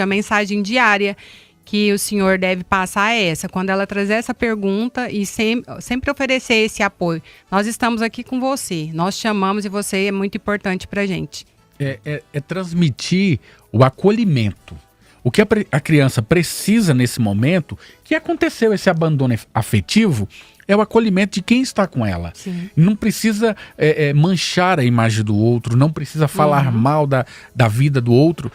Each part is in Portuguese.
A mensagem diária que o senhor deve passar é essa, quando ela trazer essa pergunta e sempre oferecer esse apoio. Nós estamos aqui com você, nós te amamos e você é muito importante pra gente. É transmitir o acolhimento. O que a criança precisa nesse momento, que aconteceu esse abandono afetivo, é o acolhimento de quem está com ela. Sim. Não precisa manchar a imagem do outro, não precisa falar mal da vida do outro.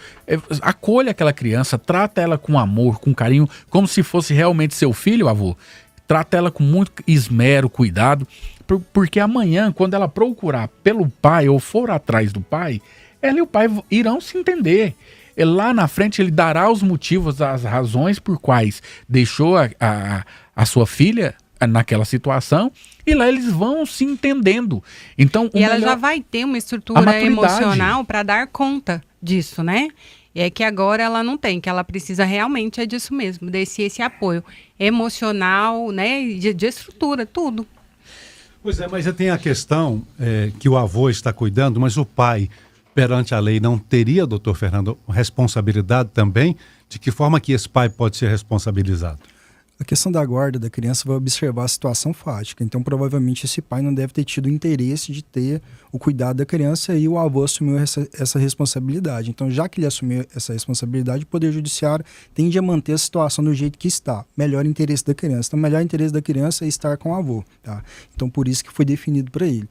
Acolha aquela criança, trata ela com amor, com carinho, como se fosse realmente seu filho, avô. Trata ela com muito esmero, cuidado, porque amanhã, quando ela procurar pelo pai ou for atrás do pai, ela e o pai irão se entender. Lá na frente ele dará os motivos, as razões por quais deixou a sua filha naquela situação, e lá eles vão se entendendo. Então, e ela já vai ter uma estrutura emocional para dar conta disso, né? E é que agora ela não tem, que ela precisa realmente é disso mesmo, esse apoio emocional, né? De estrutura, tudo. Pois é, mas já tem a questão que o avô está cuidando, mas o pai, perante a lei, não teria, doutor Fernando, responsabilidade também? De que forma que esse pai pode ser responsabilizado? A questão da guarda da criança vai observar a situação fática. Então, provavelmente, esse pai não deve ter tido interesse de ter o cuidado da criança e o avô assumiu essa responsabilidade. Então, já que ele assumiu essa responsabilidade, o Poder Judiciário tende a manter a situação do jeito que está. Melhor interesse da criança. Então, o melhor interesse da criança é estar com o avô. Tá? Então, por isso que foi definido para ele.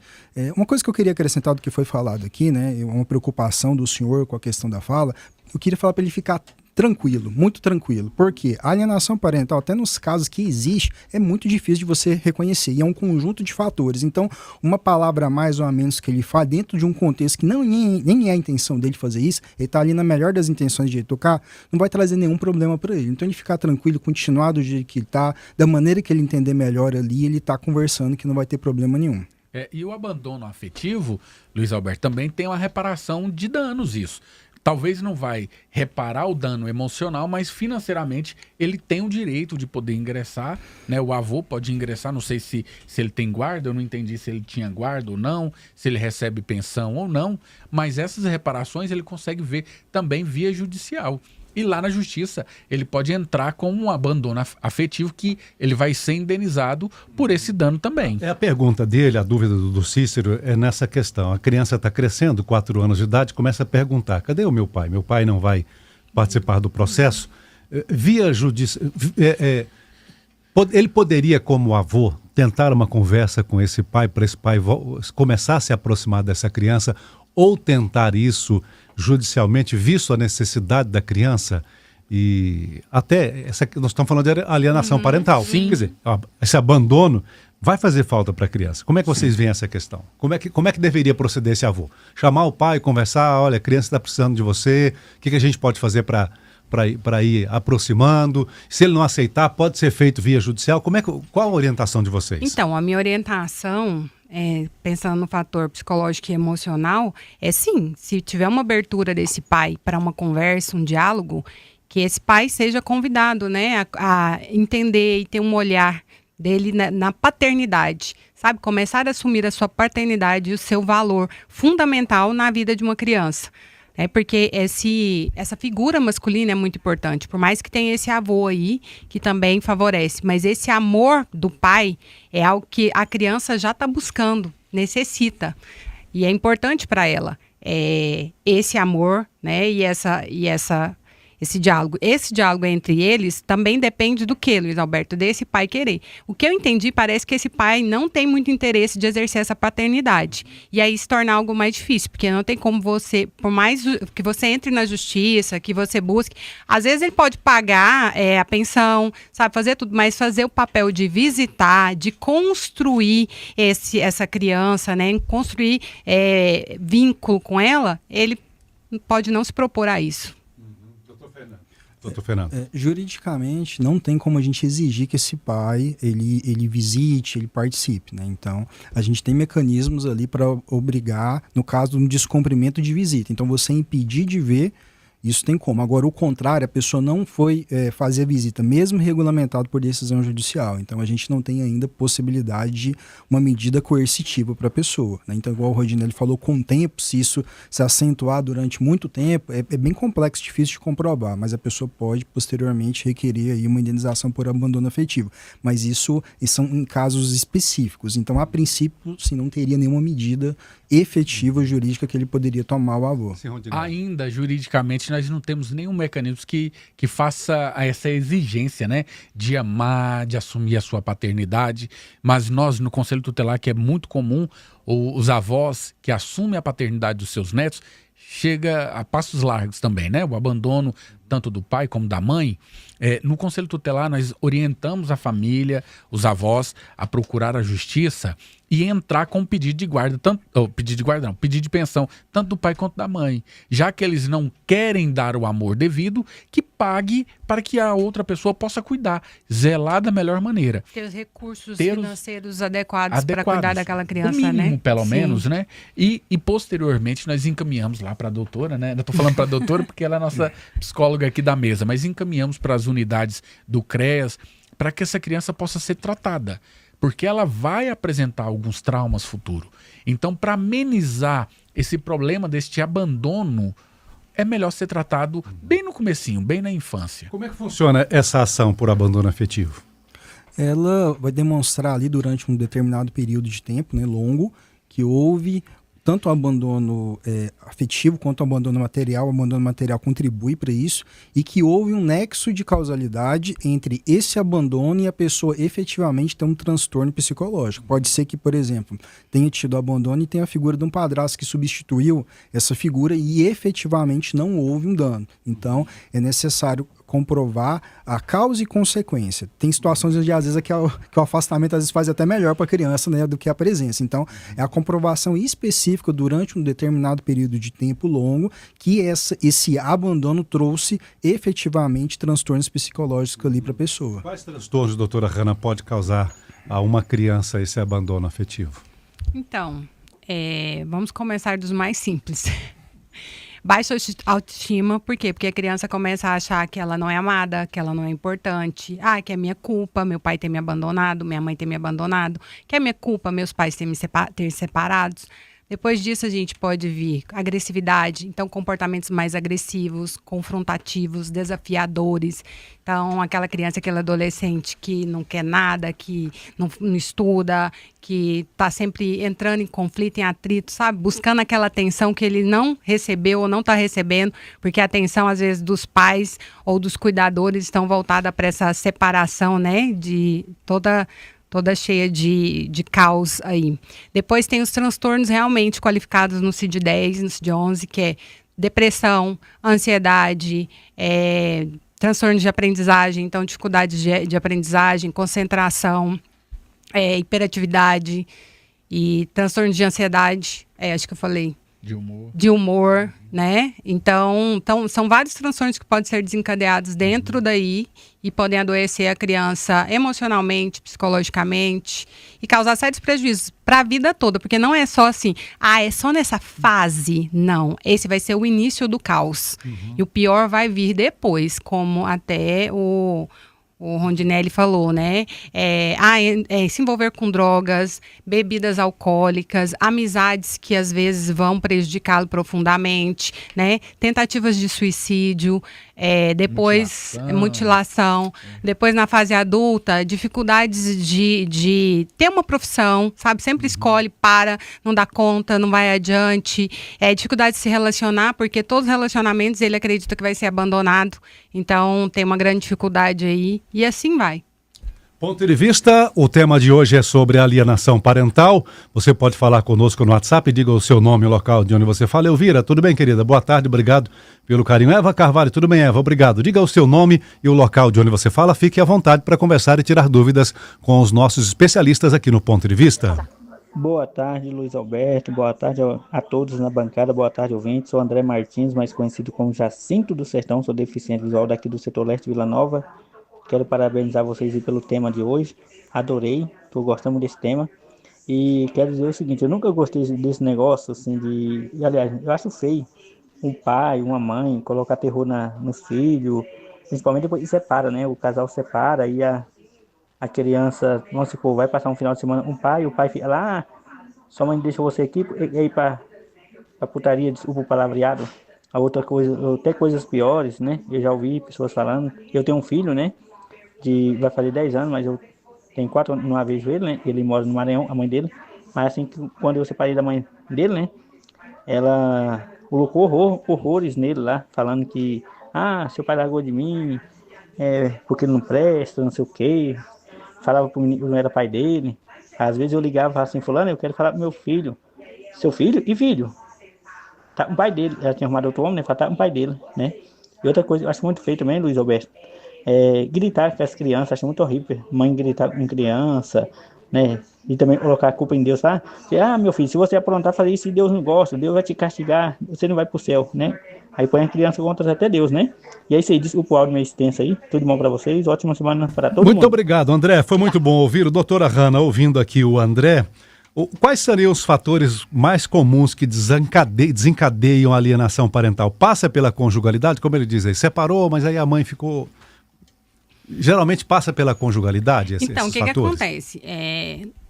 Uma coisa que eu queria acrescentar do que foi falado aqui, né, uma preocupação do senhor com a questão da fala, eu queria falar para ele ficar tranquilo, muito tranquilo, porque a alienação parental, até nos casos que existe, é muito difícil de você reconhecer, e é um conjunto de fatores. Então, uma palavra a mais ou a menos que ele faz dentro de um contexto que nem é a intenção dele fazer isso, ele está ali na melhor das intenções de educar, não vai trazer nenhum problema para ele. Então, ele ficar tranquilo, continuar do jeito que ele está, da maneira que ele entender melhor ali, ele está conversando que não vai ter problema nenhum. E o abandono afetivo, Luiz Alberto, também tem uma reparação de danos isso. Talvez não vai reparar o dano emocional, mas financeiramente ele tem o direito de poder ingressar, né? O avô pode ingressar, não sei se ele tem guarda, eu não entendi se ele tinha guarda ou não, se ele recebe pensão ou não, mas essas reparações ele consegue ver também via judicial. E lá na justiça ele pode entrar com um abandono afetivo que ele vai ser indenizado por esse dano também. A pergunta dele, a dúvida do Cícero é nessa questão. A criança está crescendo, 4 anos de idade, começa a perguntar, cadê o meu pai? Meu pai não vai participar do processo? Via judicial, ele poderia, como avô, tentar uma conversa com esse pai, para esse pai começar a se aproximar dessa criança, ou tentar isso judicialmente, visto a necessidade da criança, e até nós estamos falando de alienação parental. Sim. Quer dizer, esse abandono vai fazer falta para a criança. Como é que vocês veem essa questão? Como é que deveria proceder esse avô? Chamar o pai, conversar, olha, a criança está precisando de você, o que a gente pode fazer para ir aproximando? Se ele não aceitar, pode ser feito via judicial? Qual a orientação de vocês? Então, a minha orientação, pensando no fator psicológico e emocional, sim, se tiver uma abertura desse pai para uma conversa, um diálogo, que esse pai seja convidado, né, a entender e ter um olhar dele na paternidade, sabe? Começar a assumir a sua paternidade e o seu valor fundamental na vida de uma criança. Porque essa figura masculina é muito importante, por mais que tenha esse avô aí, que também favorece, mas esse amor do pai é algo que a criança já está buscando, necessita, e é importante para ela, esse amor, né, e esse diálogo. Esse diálogo entre eles também depende do que, Luiz Alberto? Desse pai querer. O que eu entendi, parece que esse pai não tem muito interesse de exercer essa paternidade. E aí se torna algo mais difícil, porque não tem como você, por mais que você entre na justiça, que você busque, às vezes ele pode pagar a pensão, sabe, fazer tudo, mas fazer o papel de visitar, de construir essa criança, né, construir vínculo com ela, ele pode não se propor a isso. Doutor Fernando. Juridicamente, não tem como a gente exigir que esse pai, ele visite, ele participe, né? Então, a gente tem mecanismos ali para obrigar, no caso de um descumprimento de visita. Então, você impedir de ver Isso tem como. Agora, o contrário, a pessoa não foi fazer a visita, mesmo regulamentado por decisão judicial. Então, a gente não tem ainda possibilidade de uma medida coercitiva para a pessoa, né? Então, igual o Rodinelli falou, com o tempo, se isso se acentuar durante muito tempo, é bem complexo, difícil de comprovar, mas a pessoa pode, posteriormente, requerer aí uma indenização por abandono afetivo. Mas isso são em casos específicos. Então, a princípio, sim, não teria nenhuma medida efetiva jurídica que ele poderia tomar o avô. Ainda, juridicamente, nós não temos nenhum mecanismo que faça essa exigência, né, de amar, de assumir a sua paternidade, mas nós, no Conselho Tutelar, que é muito comum, os avós que assumem a paternidade dos seus netos, chega a passos largos também, né, o abandono tanto do pai como da mãe. No Conselho Tutelar, nós orientamos a família, os avós, a procurar a justiça e entrar com pedido de guarda, pedido de pensão, tanto do pai quanto da mãe. Já que eles não querem dar o amor devido, que pague para que a outra pessoa possa cuidar, zelar da melhor maneira. Ter os recursos financeiros adequados para cuidar daquela criança, o mínimo, né? Pelo Sim. menos, né? E posteriormente nós encaminhamos lá para a doutora, né? Eu estou falando para a doutora porque ela é a nossa psicóloga aqui da mesa, mas encaminhamos para as unidades do CREAS para que essa criança possa ser tratada, porque ela vai apresentar alguns traumas futuros. Então, para amenizar esse problema deste abandono, é melhor ser tratado bem no comecinho, bem na infância. Como é que funciona essa ação por abandono afetivo? Ela vai demonstrar ali durante um determinado período de tempo, né, longo, que houve tanto o abandono afetivo quanto o abandono material. O abandono material contribui para isso, e que houve um nexo de causalidade entre esse abandono e a pessoa efetivamente ter um transtorno psicológico. Pode ser que, por exemplo, tenha tido abandono e tenha a figura de um padrasto que substituiu essa figura e efetivamente não houve um dano. Então, é necessário comprovar a causa e consequência. Tem situações onde, às vezes, que o afastamento às vezes faz até melhor para a criança, né, do que a presença. Então, é a comprovação específica durante um determinado período de tempo longo que esse abandono trouxe efetivamente transtornos psicológicos ali para a pessoa. Quais transtornos, doutora Hanna, pode causar a uma criança esse abandono afetivo? Então, vamos começar dos mais simples. Baixa autoestima, por quê? Porque a criança começa a achar que ela não é amada, que ela não é importante. Que é minha culpa, meu pai ter me abandonado, minha mãe ter me abandonado. Que é minha culpa, meus pais ter separados. Depois disso, a gente pode vir agressividade, então comportamentos mais agressivos, confrontativos, desafiadores. Então, aquela criança, aquele adolescente que não quer nada, que não estuda, que está sempre entrando em conflito, em atrito, sabe? Buscando aquela atenção que ele não recebeu ou não está recebendo, porque a atenção, às vezes, dos pais ou dos cuidadores estão voltada para essa separação, né? De toda cheia de caos aí. Depois tem os transtornos realmente qualificados no CID-10, no CID-11, que é depressão, ansiedade, transtornos de aprendizagem, então dificuldades de aprendizagem, concentração, hiperatividade e transtornos de ansiedade, acho que eu falei. De humor, né? Então, são vários transtornos que podem ser desencadeados dentro daí e podem adoecer a criança emocionalmente, psicologicamente e causar sérios prejuízos para a vida toda, porque não é só assim, é só nessa fase. Não, esse vai ser o início do caos. E o pior vai vir depois, como até o Rodinelli falou, né? Se envolver com drogas, bebidas alcoólicas, amizades que às vezes vão prejudicá-lo profundamente, né? Tentativas de suicídio, depois mutilação. Depois, na fase adulta, dificuldades de ter uma profissão, sabe? Sempre escolhe, não dá conta, não vai adiante. Dificuldade de se relacionar, porque todos os relacionamentos ele acredita que vai ser abandonado. Então, tem uma grande dificuldade aí. E assim vai. Ponto de vista, o tema de hoje é sobre alienação parental. Você pode falar conosco no WhatsApp, diga o seu nome e o local de onde você fala. Elvira, tudo bem, querida? Boa tarde, obrigado pelo carinho. Eva Carvalho, tudo bem, Eva? Obrigado. Diga o seu nome e o local de onde você fala. Fique à vontade para conversar e tirar dúvidas com os nossos especialistas aqui no Ponto de Vista. Boa tarde, Luiz Alberto. Boa tarde a todos na bancada. Boa tarde, ouvintes. Sou André Martins, mais conhecido como Jacinto do Sertão. Sou deficiente visual daqui do setor leste Vila Nova. Quero parabenizar vocês pelo tema de hoje. Adorei, estou gostando desse tema. E quero dizer o seguinte, eu nunca gostei desse negócio, assim, aliás, eu acho feio um pai, uma mãe, colocar terror nos filhos, principalmente depois que separa, né? O casal separa e a criança, vamos supor, vai passar um final de semana com o pai fica lá, sua mãe deixa você aqui e aí pra putaria, desculpa o palavreado. A outra coisa, até coisas piores, né? Eu já ouvi pessoas falando. Eu tenho um filho, né? Vai fazer 10 anos, mas eu tenho 4 anos, não vejo ele, né? Ele mora no Maranhão, a mãe dele. Mas assim, quando eu separei da mãe dele, né? Ela colocou horrores nele lá, falando que, seu pai largou de mim, porque ele não presta, não sei o quê. Falava pro menino que não era pai dele. Às vezes eu ligava e falava assim, fulano, eu quero falar pro meu filho. Seu filho? E filho? Tá com o pai dele. Ela tinha arrumado outro homem, né? Falava, tá com o pai dele, né? E outra coisa, eu acho muito feio também, Luiz Alberto, gritar com as crianças, acho muito horrível. Mãe gritar com criança, né? E também colocar a culpa em Deus, tá? Meu filho, se você aprontar fazer isso e Deus não gosta, Deus vai te castigar, você não vai pro céu, né? Aí põe a criança contra até Deus, né? E é isso aí, desculpa o áudio meio extenso aí. Tudo bom pra vocês, ótima semana para todo mundo. Muito obrigado, André. Foi muito bom ouvir. Doutora Hanna, ouvindo aqui o André, quais seriam os fatores mais comuns que desencadeiam a alienação parental? Passa pela conjugalidade, como ele diz aí, separou, mas aí a mãe ficou... Geralmente passa pela conjugalidade esses Então, o que acontece?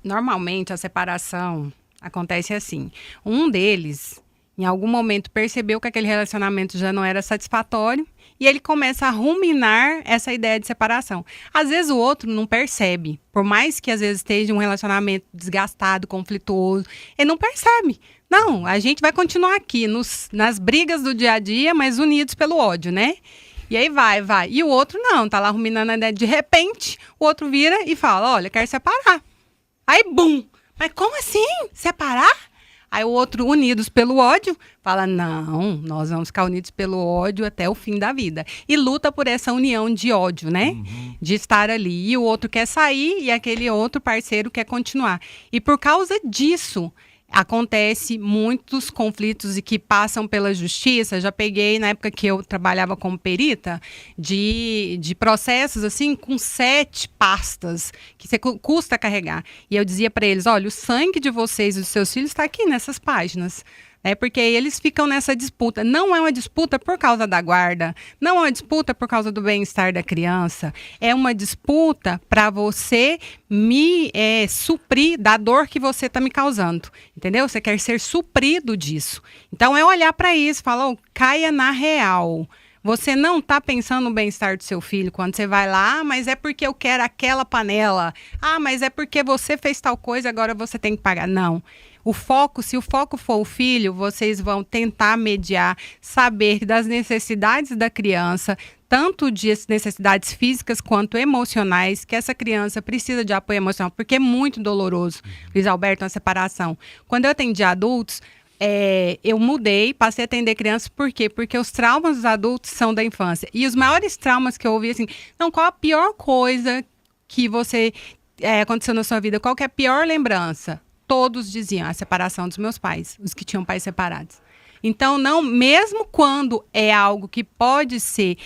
Normalmente a separação acontece assim. Um deles, em algum momento, percebeu que aquele relacionamento já não era satisfatório e ele começa a ruminar essa ideia de separação. Às vezes o outro não percebe. Por mais que às vezes esteja um relacionamento desgastado, conflituoso, ele não percebe. Não, a gente vai continuar aqui nas brigas do dia a dia, mas unidos pelo ódio, né? E aí vai. E o outro não, tá lá ruminando a ideia. De repente, o outro vira e fala, olha, quero separar. Aí, bum! Mas como assim? Separar? Aí o outro, unidos pelo ódio, fala, não, nós vamos ficar unidos pelo ódio até o fim da vida. E luta por essa união de ódio, né? Uhum. De estar ali. E o outro quer sair e aquele outro parceiro quer continuar. E por causa disso... acontece muitos conflitos e que passam pela justiça. Já peguei, na época que eu trabalhava como perita, de processos assim com 7 pastas que você custa carregar. E eu dizia para eles, olha, o sangue de vocês e dos seus filhos está aqui nessas páginas. Porque eles ficam nessa disputa. Não é uma disputa por causa da guarda, não é uma disputa por causa do bem-estar da criança, é uma disputa para você me suprir da dor que você está me causando, entendeu? Você quer ser suprido disso. Então é olhar para isso, falar, caia na real. Você não está pensando no bem-estar do seu filho quando você vai lá, mas é porque eu quero aquela panela. Mas é porque você fez tal coisa, agora você tem que pagar. Não. Se o foco for o filho, vocês vão tentar mediar, saber das necessidades da criança, tanto de necessidades físicas quanto emocionais, que essa criança precisa de apoio emocional, porque é muito doloroso, Luiz Alberto, uma separação. Quando eu atendi adultos, eu mudei, passei a atender crianças, por quê? Porque os traumas dos adultos são da infância. E os maiores traumas que eu ouvi, assim, qual a pior coisa que você aconteceu na sua vida? Qual que é a pior lembrança? Todos diziam a separação dos meus pais, os que tinham pais separados. Então, não, mesmo quando é algo que pode ser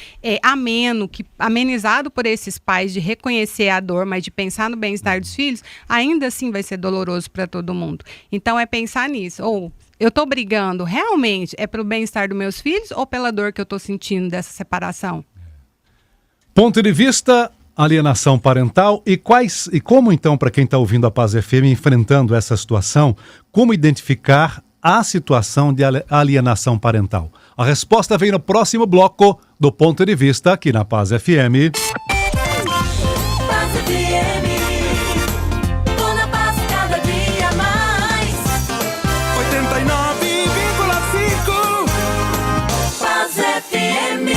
amenizado por esses pais, de reconhecer a dor, mas de pensar no bem-estar dos filhos, ainda assim vai ser doloroso para todo mundo. Então, é pensar nisso. Ou eu estou brigando realmente pelo bem-estar dos meus filhos ou pela dor que eu estou sentindo dessa separação? Ponto de vista... alienação parental e como então, para quem está ouvindo a Paz FM, enfrentando essa situação, como identificar a situação de alienação parental? A resposta vem no próximo bloco do Ponto de Vista aqui na Paz FM. Paz FM, tô na paz cada dia mais. 89,5 Paz FM.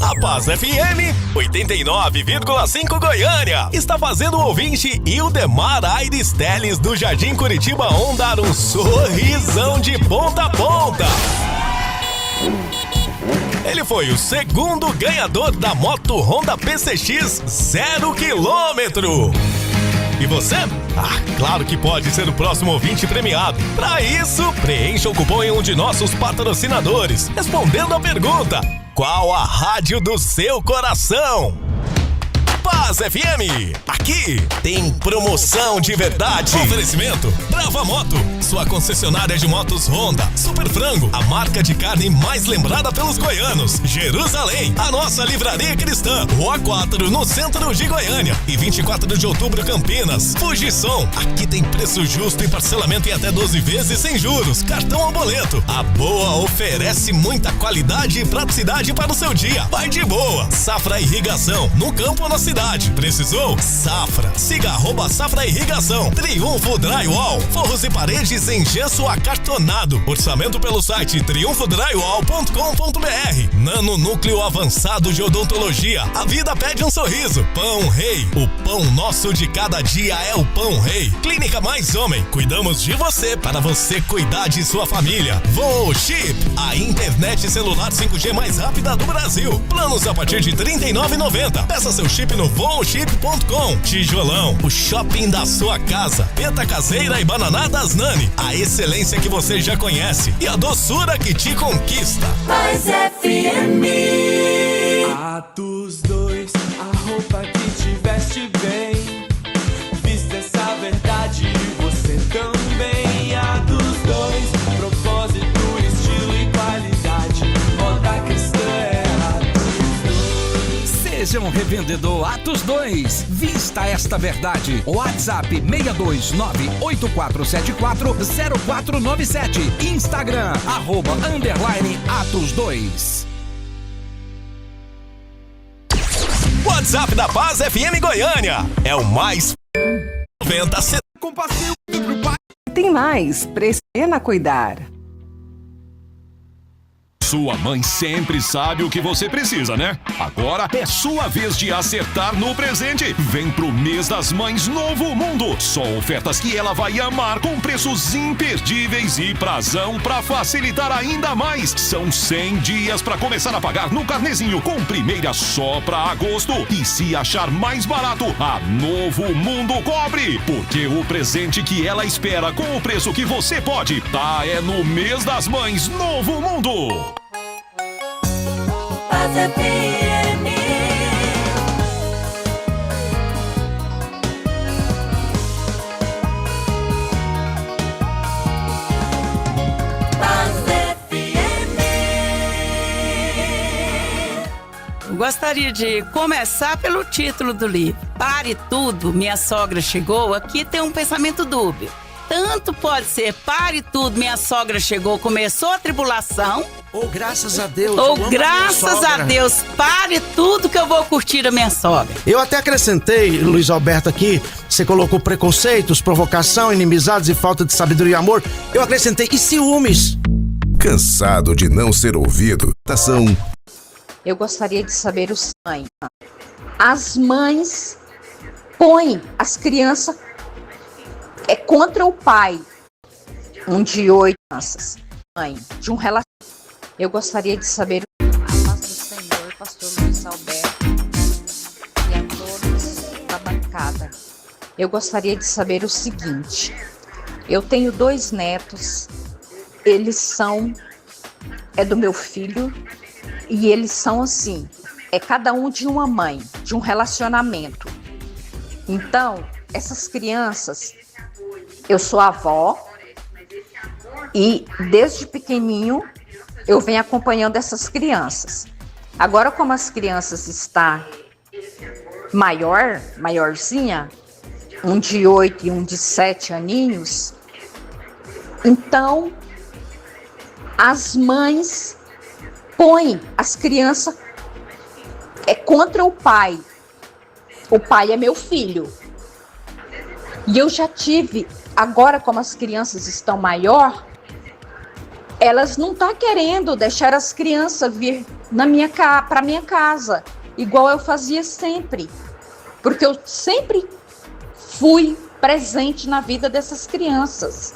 A Paz FM 89,5 Goiânia está fazendo o ouvinte Ildemar Aires Teles do Jardim Curitiba On dar um sorrisão de ponta a ponta. Ele foi o segundo ganhador da moto Honda PCX 0 km. E você? Claro que pode ser o próximo ouvinte premiado. Para isso, preencha o cupom em um de nossos patrocinadores, respondendo a pergunta: qual a rádio do seu coração? Paz FM. Aqui tem promoção de verdade. Oferecimento Brava Moto, sua concessionária de motos Honda. Super Frango, a marca de carne mais lembrada pelos goianos. Jerusalém, a nossa livraria cristã. Rua 4, no centro de Goiânia. E 24 de outubro, Campinas. Fujisom, aqui tem preço justo e parcelamento em até 12 vezes sem juros. Cartão ou boleto. A Boa oferece muita qualidade e praticidade para o seu dia. Vai de boa. Safra Irrigação, no campo ou na cidade. Precisou? Safra. Siga @Safra Irrigação. Triunfo Drywall, forros e paredes em gesso acartonado. Orçamento pelo site triunfodrywall.com.br. Nano Núcleo Avançado de Odontologia. A vida pede um sorriso. Pão Rei, o pão nosso de cada dia é o Pão Rei. Clínica Mais Homem, cuidamos de você para você cuidar de sua família. Voo Chip, a internet celular 5G mais rápida do Brasil. Planos a partir de R$ 39,90. Peça seu chip no voochip.com. Tijolão, o shopping da sua casa. Peta caseira e bananadas Nani. A excelência que você já conhece e a doçura que te conquista. Paz FM. Atos 2, a roupa que te veste bem. Vista essa verdade, você também. Atos 2, propósito, estilo e qualidade. Moda cristã é Atos 2. Seja um revendedor Atos 2. Vista esta verdade. WhatsApp 62984740497. Instagram @Atos 2. WhatsApp da Paz FM Goiânia é o mais 90. Tem mais, Presena Cuidar. Sua mãe sempre sabe o que você precisa, né? Agora é sua vez de acertar no presente. Vem pro mês das mães Novo Mundo. Só ofertas que ela vai amar com preços imperdíveis e prazão pra facilitar ainda mais. São 100 dias pra começar a pagar no carnezinho, com primeira só pra agosto. E se achar mais barato, a Novo Mundo cobre. Porque o presente que ela espera com o preço que você pode, tá é no mês das mães Novo Mundo. Paz FM. Paz FM. Gostaria de começar pelo título do livro. Pare tudo, minha sogra chegou. Aqui tem um pensamento dúbio. Tanto pode ser pare tudo, minha sogra chegou, começou a tribulação. Ou graças a Deus. Ou graças a Deus, pare tudo que eu vou curtir a minha sogra. Eu até acrescentei, Luiz Alberto, aqui, você colocou preconceitos, provocação, inimizades e falta de sabedoria e amor. Eu acrescentei e ciúmes. Cansado de não ser ouvido? Eu gostaria de saber o seguinte: as mães põem as crianças contra o pai. Um de 8 crianças. Mãe, de um relacionamento. Eu gostaria de saber a paz do Senhor, pastor Luiz Alberto, e a todos da bancada. Eu gostaria de saber o seguinte: eu tenho 2 netos, eles são do meu filho, e eles são assim, cada um de uma mãe, de um relacionamento. Então, essas crianças, eu sou avó, e desde pequenininho eu venho acompanhando essas crianças. Agora, como as crianças estão maiorzinha, um de 8 e um de 7 aninhos, então as mães põem as crianças contra o pai. O pai é meu filho. E eu já tive, agora como as crianças estão maior, elas não estão querendo deixar as crianças vir para minha casa, igual eu fazia sempre. Porque eu sempre fui presente na vida dessas crianças.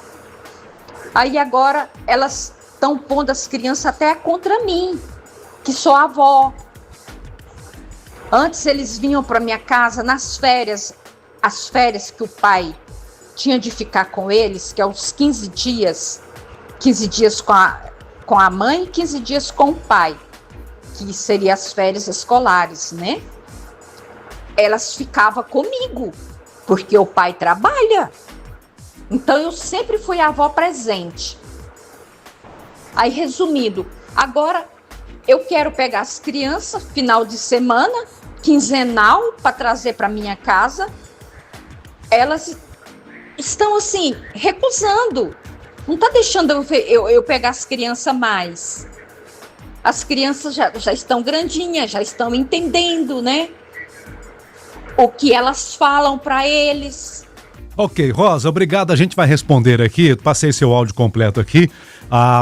Aí agora elas estão pondo as crianças até contra mim, que sou avó. Antes eles vinham para minha casa nas férias, as férias que o pai tinha de ficar com eles, que é os 15 dias com a mãe e 15 dias com o pai, que seriam as férias escolares, né? elas ficavam comigo, porque o pai trabalha. Então eu sempre fui a avó presente. Aí, resumindo, agora eu quero pegar as crianças final de semana, quinzenal, para trazer para minha casa. Elas estão assim, recusando. Não está deixando eu pegar as crianças mais. As crianças já estão grandinhas, já estão entendendo, né? O que elas falam para eles. Ok, Rosa, obrigado. A gente vai responder aqui. Passei seu áudio completo aqui.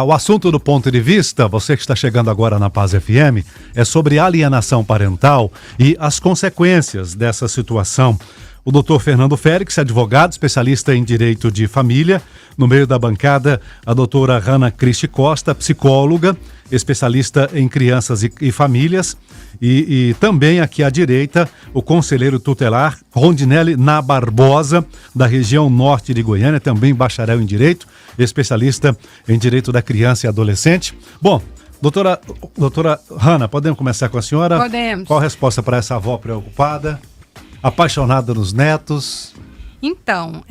O assunto do ponto de vista, você que está chegando agora na Paz FM, é sobre alienação parental e as consequências dessa situação. O doutor Fernando Félix, advogado, especialista em direito de família. No meio da bancada, a doutora Hanna Cristi Costa, psicóloga, especialista em crianças e famílias. E também aqui à direita, o conselheiro tutelar Rondinelli Na Barbosa, da região norte de Goiânia, também bacharel em direito, especialista em direito da criança e adolescente. Bom, doutora Hanna, podemos começar com a senhora? Podemos. Qual a resposta para essa avó preocupada? Apaixonada nos netos? Então,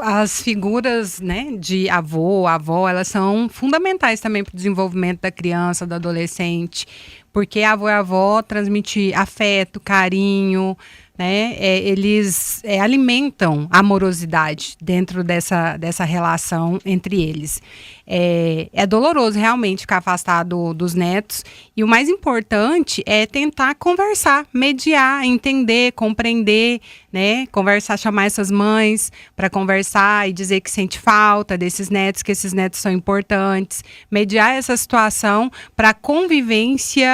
as figuras, né, de avô, avó, elas são fundamentais também para o desenvolvimento da criança, do adolescente, porque avô e avó transmitem afeto, carinho, né, eles alimentam a amorosidade dentro dessa relação entre eles. É doloroso realmente ficar afastado dos netos, e o mais importante é tentar conversar, mediar, entender, compreender, né? Conversar, chamar essas mães para conversar e dizer que sente falta desses netos, que esses netos são importantes, mediar essa situação para a convivência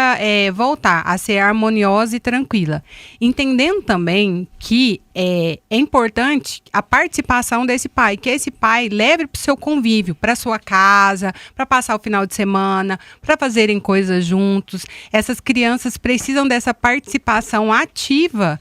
voltar a ser harmoniosa e tranquila. Entendendo também que é importante a participação desse pai, que esse pai leve para o seu convívio, para sua casa, para passar o final de semana, para fazerem coisas juntos. Essas crianças precisam dessa participação ativa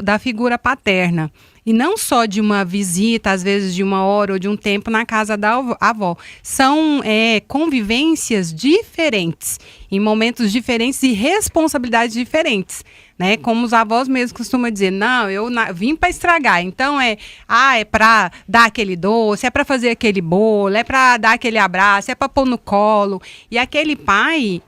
da figura paterna. E não só de uma visita, às vezes de uma hora ou de um tempo na casa da avó. São convivências diferentes, em momentos diferentes e responsabilidades diferentes. Né? Como os avós mesmos costumam dizer, não, eu vim para estragar, então é para dar aquele doce, é para fazer aquele bolo, é para dar aquele abraço, é para pôr no colo. E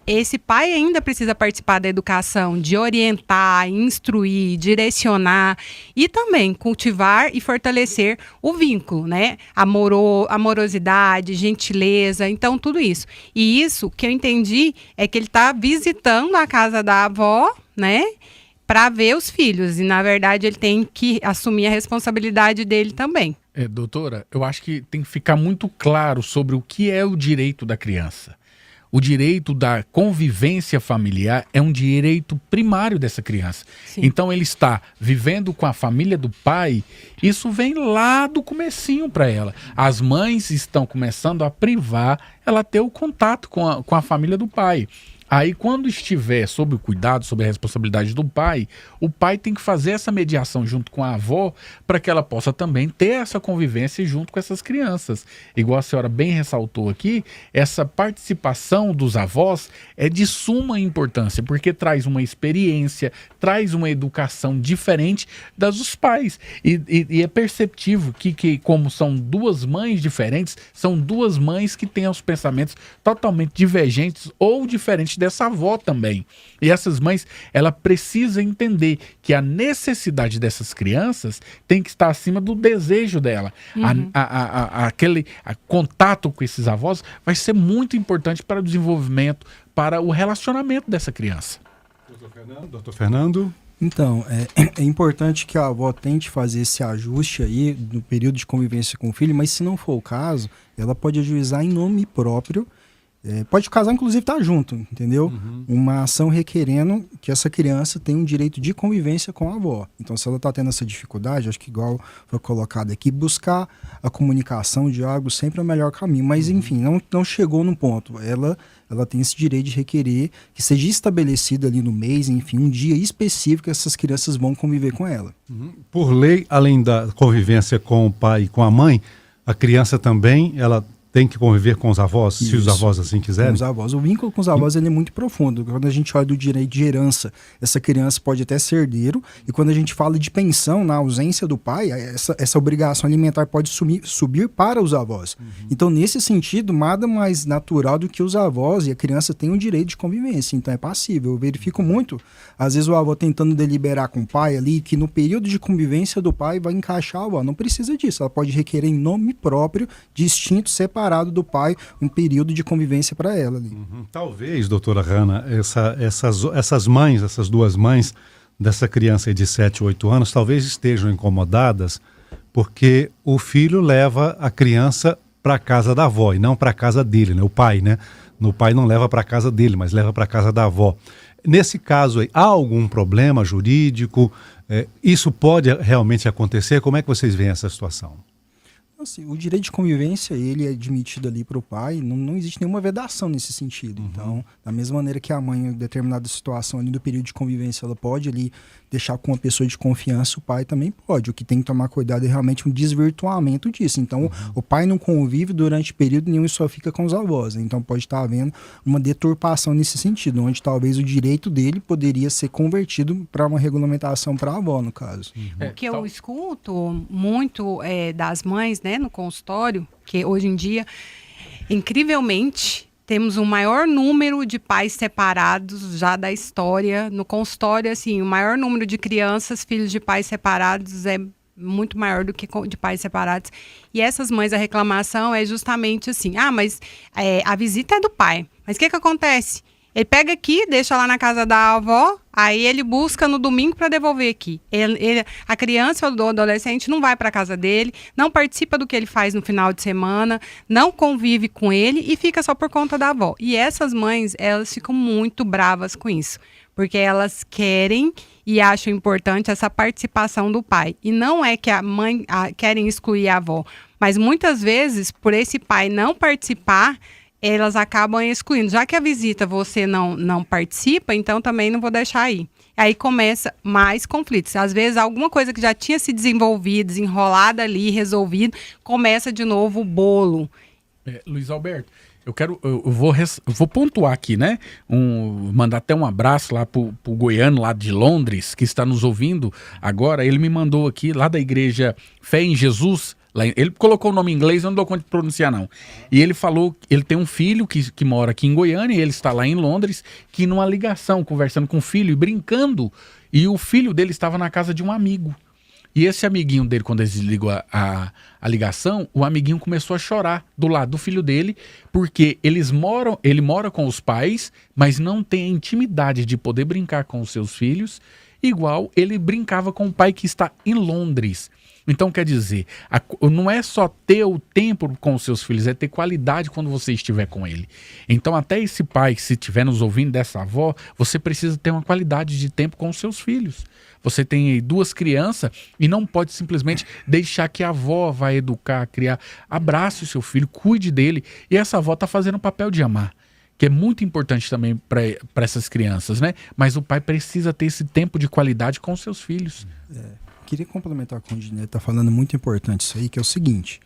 esse pai ainda precisa participar da educação, de orientar, instruir, direcionar e também cultivar e fortalecer o vínculo, né? Amorosidade, gentileza, então tudo isso. E isso que eu entendi é que ele está visitando a casa da avó, né? Para ver os filhos, e na verdade ele tem que assumir a responsabilidade dele também. Doutora, eu acho que tem que ficar muito claro sobre o que é o direito da criança. O direito da convivência familiar é um direito primário dessa criança. Sim. Então ele está vivendo com a família do pai, isso vem lá do comecinho para ela. As mães estão começando a privar ela ter o contato com a família do pai. Aí, quando estiver sob o cuidado, sob a responsabilidade do pai, o pai tem que fazer essa mediação junto com a avó para que ela possa também ter essa convivência junto com essas crianças. Igual a senhora bem ressaltou aqui, essa participação dos avós é de suma importância, porque traz uma experiência, traz uma educação diferente das dos pais. E é perceptível que como são duas mães diferentes, são duas mães que têm os pensamentos totalmente divergentes ou diferentes dessa avó também. E essas mães, ela precisa entender que a necessidade dessas crianças tem que estar acima do desejo dela. Uhum. Aquele contato com esses avós vai ser muito importante para o desenvolvimento, para o relacionamento dessa criança. Doutor Fernando? Então, é importante que a avó tente fazer esse ajuste aí no período de convivência com o filho, mas se não for o caso, ela pode ajuizar em nome próprio. Pode o casal, inclusive, estar junto, entendeu? Uhum. Uma ação requerendo que essa criança tenha um direito de convivência com a avó. Então, se ela está tendo essa dificuldade, acho que igual foi colocado aqui, buscar a comunicação, o diálogo sempre é o melhor caminho. Mas, enfim, não chegou no ponto. Ela tem esse direito de requerer que seja estabelecido ali no mês, enfim, um dia específico que essas crianças vão conviver com ela. Uhum. Por lei, além da convivência com o pai e com a mãe, a criança também, ela tem que conviver com os avós, se os Isso. avós assim quiserem? Com os avós. O vínculo com os avós ele é muito profundo. Quando a gente olha do direito de herança, essa criança pode até ser herdeiro. E quando a gente fala de pensão, na ausência do pai, essa obrigação alimentar pode subir para os avós. Então, nesse sentido, nada mais natural do que os avós e a criança tenham o direito de convivência. Então, é passível. Eu verifico muito, às vezes, o avô tentando deliberar com o pai ali, que no período de convivência do pai vai encaixar a avó. Não precisa disso. Ela pode requerer em nome próprio, distinto, separado do pai, um período de convivência para ela ali. Talvez, doutora Hanna, essas mães, essas duas mães dessa criança aí de 7, 8 anos, talvez estejam incomodadas porque o filho leva a criança para a casa da avó e não para a casa dele, né? O pai, né? O pai não leva para a casa dele, mas leva para a casa da avó. Nesse caso aí, há algum problema jurídico? Isso pode realmente acontecer? Como é que vocês veem essa situação? Assim, o direito de convivência, ele é admitido ali para o pai, não existe nenhuma vedação nesse sentido. Então, da mesma maneira que a mãe, em determinada situação ali do período de convivência, ela pode ali deixar com uma pessoa de confiança, o pai também pode. O que tem que tomar cuidado é realmente um desvirtuamento disso. Então, o pai não convive durante período nenhum e só fica com os avós. Né? Então, pode estar havendo uma deturpação nesse sentido, onde talvez o direito dele poderia ser convertido para uma regulamentação para a avó, no caso. O que eu escuto muito das mães, né, no consultório, que hoje em dia, incrivelmente, temos o maior número de pais separados já da história. No consultório, assim, o maior número de crianças, filhos de pais separados é muito maior do que de pais separados. E essas mães, a reclamação é justamente assim, mas a visita é do pai. Mas o que acontece? Ele pega aqui, deixa lá na casa da avó, aí ele busca no domingo para devolver aqui. A criança ou o adolescente não vai para a casa dele, não participa do que ele faz no final de semana, não convive com ele e fica só por conta da avó. E essas mães, elas ficam muito bravas com isso, porque elas querem e acham importante essa participação do pai. E não é que a mãe querem excluir a avó, mas muitas vezes, por esse pai não participar, elas acabam excluindo. Já que a visita você não participa, então também não vou deixar aí. Aí começa mais conflitos. Às vezes, alguma coisa que já tinha se desenvolvido, desenrolada ali, resolvido, começa de novo o bolo. Luiz Alberto, eu vou pontuar aqui, né? Mandar até um abraço lá pro goiano lá de Londres, que está nos ouvindo agora. Ele me mandou aqui, lá da igreja Fé em Jesus. Ele colocou o nome em inglês, eu não dou conta de pronunciar não. E ele falou, ele tem um filho que mora aqui em Goiânia, e ele está lá em Londres, que numa ligação, conversando com o filho e brincando, e o filho dele estava na casa de um amigo. E esse amiguinho dele, quando ele desligou a ligação, o amiguinho começou a chorar do lado do filho dele, porque ele mora com os pais, mas não tem a intimidade de poder brincar com os seus filhos, igual ele brincava com o pai que está em Londres. Então, quer dizer, não é só ter o tempo com os seus filhos, é ter qualidade quando você estiver com ele. Então, até esse pai, se estiver nos ouvindo dessa avó, você precisa ter uma qualidade de tempo com os seus filhos. Você tem aí 2 crianças e não pode simplesmente deixar que a avó vai educar, criar. Abrace o seu filho, cuide dele. E essa avó está fazendo o papel de amar, que é muito importante também para essas crianças, né? Mas o pai precisa ter esse tempo de qualidade com os seus filhos. Queria complementar com o Dinei, está falando muito importante isso aí, que é o seguinte,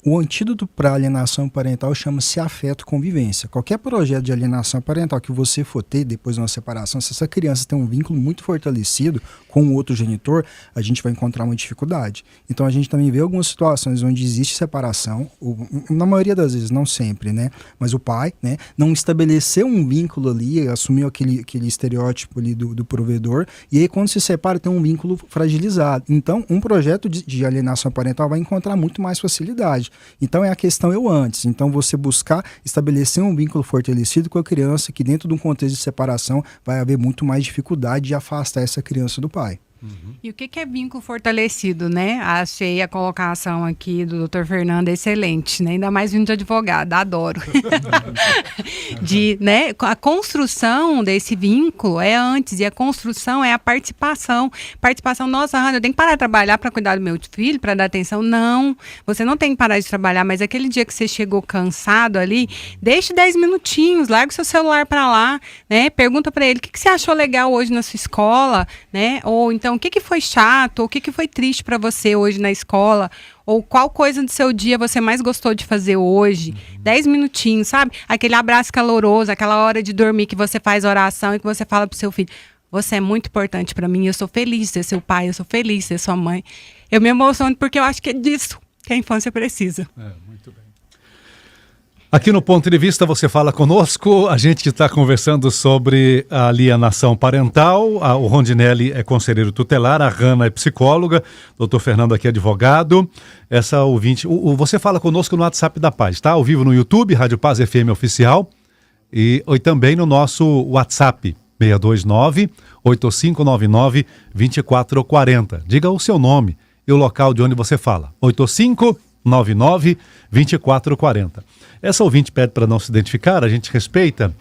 o antídoto para alienação parental chama-se afeto convivência. Qualquer projeto de alienação parental que você for ter depois de uma separação, se essa criança tem um vínculo muito fortalecido com o outro genitor, a gente vai encontrar uma dificuldade. Então a gente também vê algumas situações onde existe separação, na maioria das vezes, não sempre, né? Mas o pai, né, não estabeleceu um vínculo ali, assumiu aquele estereótipo ali do provedor, e aí quando se separa tem um vínculo fragilizado. Então um projeto de alienação parental vai encontrar muito mais facilidade. Então é a questão antes. Então você buscar estabelecer um vínculo fortalecido com a criança, que dentro de um contexto de separação vai haver muito mais dificuldade de afastar essa criança do pai. E o que é vínculo fortalecido, né? Achei a colocação aqui do Dr. Fernando excelente, né? Ainda mais vindo de advogado, adoro. Né? A construção desse vínculo é antes, e a construção é a participação. Participação, nossa, Hannah, eu tenho que parar de trabalhar para cuidar do meu filho, para dar atenção. Não, você não tem que parar de trabalhar, mas aquele dia que você chegou cansado ali, deixe 10 minutinhos, larga o seu celular para lá, né? Pergunta para ele, o que você achou legal hoje na sua escola, né? Ou então, o que foi chato, ou o que foi triste para você hoje na escola, ou qual coisa do seu dia você mais gostou de fazer hoje. 10 minutinhos, sabe? Aquele abraço caloroso, aquela hora de dormir que você faz oração e que você fala pro seu filho: você é muito importante para mim, eu sou feliz de ser seu pai, eu sou feliz de ser sua mãe. Eu me emociono porque eu acho que é disso que a infância precisa. Muito bem. Aqui no Ponto de Vista você fala conosco, a gente está conversando sobre a alienação parental, o Rondinelli é conselheiro tutelar, a Hanna é psicóloga, doutor Fernando aqui é advogado, essa ouvinte, você fala conosco no WhatsApp da Paz, tá? Ao vivo no YouTube, Rádio Paz FM Oficial, e também no nosso WhatsApp, 629-8599-2440. Diga o seu nome e o local de onde você fala, 8599-2440. Essa ouvinte pede para não se identificar, a gente respeita.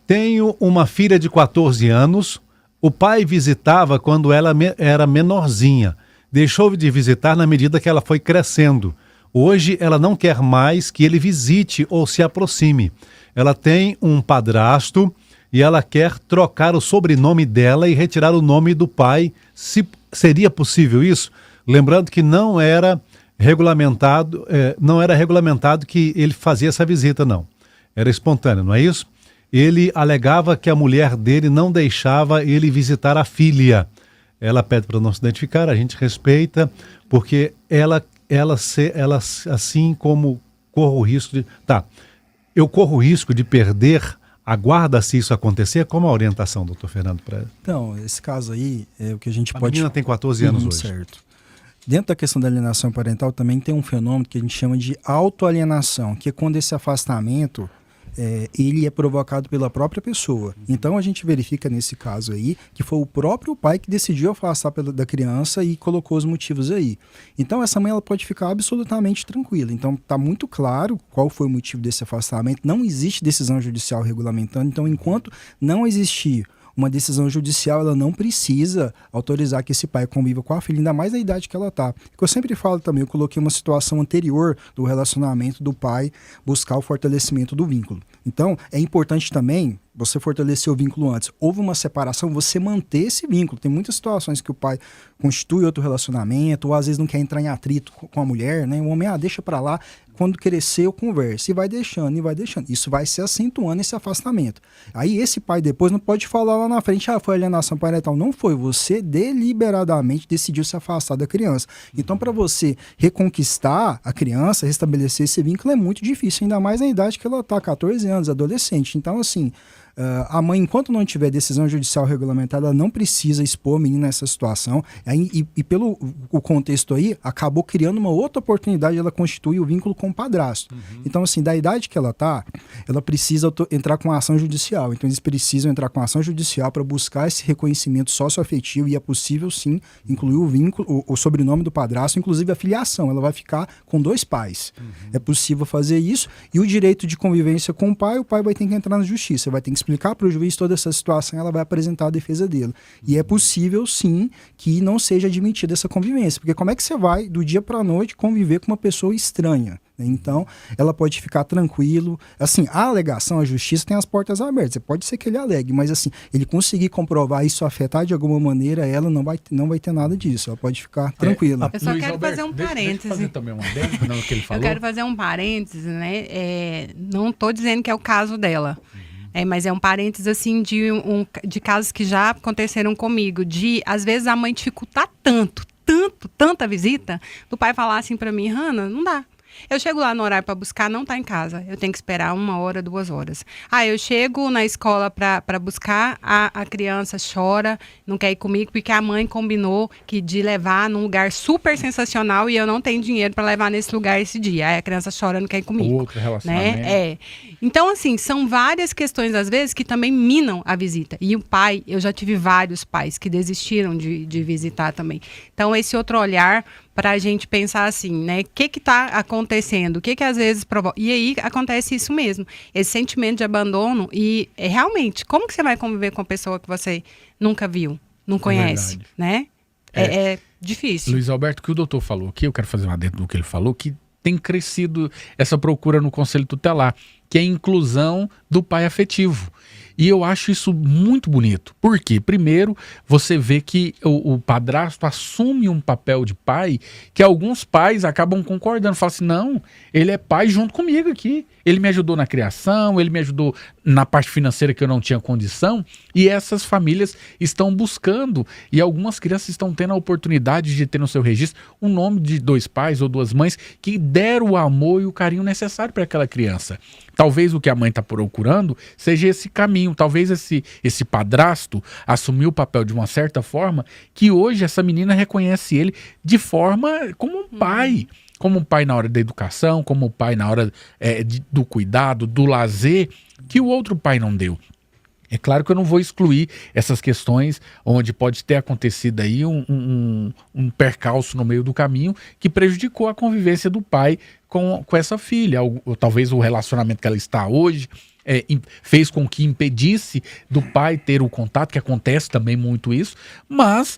Tenho uma filha de 14 anos, o pai visitava quando ela era menorzinha. Deixou de visitar na medida que ela foi crescendo. Hoje ela não quer mais que ele visite ou se aproxime. Ela tem um padrasto e ela quer trocar o sobrenome dela e retirar o nome do pai. Seria possível isso? Lembrando que não era regulamentado que ele fazia essa visita, não. Era espontâneo, não é isso? Ele alegava que a mulher dele não deixava ele visitar a filha. Ela pede para não se identificar, a gente respeita, porque ela assim como corro o risco de... Tá, eu corro o risco de perder a guarda se isso acontecer. Como a orientação, doutor Fernando? Então, esse caso aí é o que a gente pode... A menina tem 14 anos hoje. Certo. Dentro da questão da alienação parental também tem um fenômeno que a gente chama de autoalienação, que é quando esse afastamento ele é provocado pela própria pessoa. Então a gente verifica nesse caso aí que foi o próprio pai que decidiu afastar da criança e colocou os motivos aí. Então essa mãe ela pode ficar absolutamente tranquila. Então está muito claro qual foi o motivo desse afastamento. Não existe decisão judicial regulamentando. Então enquanto não existir uma decisão judicial, ela não precisa autorizar que esse pai conviva com a filha, ainda mais na idade que ela está. Eu sempre falo também, eu coloquei uma situação anterior do relacionamento do pai buscar o fortalecimento do vínculo. Então, é importante também você fortalecer o vínculo antes. Houve uma separação, você manter esse vínculo. Tem muitas situações que o pai constitui outro relacionamento, ou às vezes não quer entrar em atrito com a mulher, né? O homem, deixa pra lá, quando crescer eu converso. E vai deixando, e vai deixando. Isso vai se acentuando esse afastamento. Aí esse pai depois não pode falar lá na frente, foi alienação parental. Não foi, você deliberadamente decidiu se afastar da criança. Então, para você reconquistar a criança, restabelecer esse vínculo é muito difícil, ainda mais na idade que ela está, 14 anos, adolescente. Então, assim, a mãe, enquanto não tiver decisão judicial regulamentada, ela não precisa expor a menina nessa situação. E pelo o contexto aí, acabou criando uma outra oportunidade de ela constituir o vínculo com o padrasto. Então, assim, da idade que ela está, ela precisa entrar com a ação judicial. Então, eles precisam entrar com a ação judicial para buscar esse reconhecimento socioafetivo, e é possível, sim, incluir o vínculo, o sobrenome do padrasto, inclusive a filiação. Ela vai ficar com 2 pais. É possível fazer isso. E o direito de convivência com o pai vai ter que entrar na justiça, vai ter que explicar para o juiz toda essa situação, ela vai apresentar a defesa dele. E é possível, sim, que não seja admitida essa convivência, porque como é que você vai, do dia para a noite, conviver com uma pessoa estranha? Então, ela pode ficar tranquilo. Assim, a alegação, a justiça tem as portas abertas. Pode ser que ele alegue, mas assim, ele conseguir comprovar isso afetar de alguma maneira, ela não vai ter nada disso. Ela pode ficar tranquila. Eu só quero fazer um parêntese. Deixa eu fazer também um adendo, não, que ele falou. Eu quero fazer um parêntese, né? Não estou dizendo que é o caso dela. Mas é um parênteses, assim, de casos que já aconteceram comigo, de, às vezes, a mãe dificultar tanta visita, do pai falar assim pra mim, Hanna, não dá. Eu chego lá no horário para buscar, não tá em casa. Eu tenho que esperar 1 hora, 2 horas. Eu chego na escola para buscar, a criança chora, não quer ir comigo, porque a mãe combinou de levar num lugar super sensacional e eu não tenho dinheiro para levar nesse lugar esse dia. Aí a criança chora, não quer ir comigo. Outro relacionamento. Né? Então, assim, são várias questões, às vezes, que também minam a visita. E o pai, eu já tive vários pais que desistiram de visitar também. Então, esse outro olhar para a gente pensar assim, né? O que está acontecendo? O que às vezes provoca? E aí acontece isso mesmo, esse sentimento de abandono. E realmente, como que você vai conviver com uma pessoa que você nunca viu, não conhece, né? É difícil. Luiz Alberto, o que o doutor falou aqui, eu quero fazer uma adendo do que ele falou, que tem crescido essa procura no Conselho Tutelar, que é a inclusão do pai afetivo. E eu acho isso muito bonito. Por quê? Primeiro, você vê que o padrasto assume um papel de pai que alguns pais acabam concordando. Falam assim, não, ele é pai junto comigo aqui. Ele me ajudou na criação, ele me ajudou na parte financeira que eu não tinha condição. E essas famílias estão buscando, e algumas crianças estão tendo a oportunidade de ter no seu registro o nome de 2 pais ou 2 mães que deram o amor e o carinho necessário para aquela criança. Talvez o que a mãe está procurando seja esse caminho. Talvez esse padrasto assumiu o papel de uma certa forma que hoje essa menina reconhece ele de forma como um pai. Como um pai na hora da educação, como um pai na hora do cuidado, do lazer, que o outro pai não deu. É claro que eu não vou excluir essas questões onde pode ter acontecido aí um percalço no meio do caminho que prejudicou a convivência do pai com essa filha. Ou talvez o relacionamento que ela está hoje fez com que impedisse do pai ter o contato, que acontece também muito isso, mas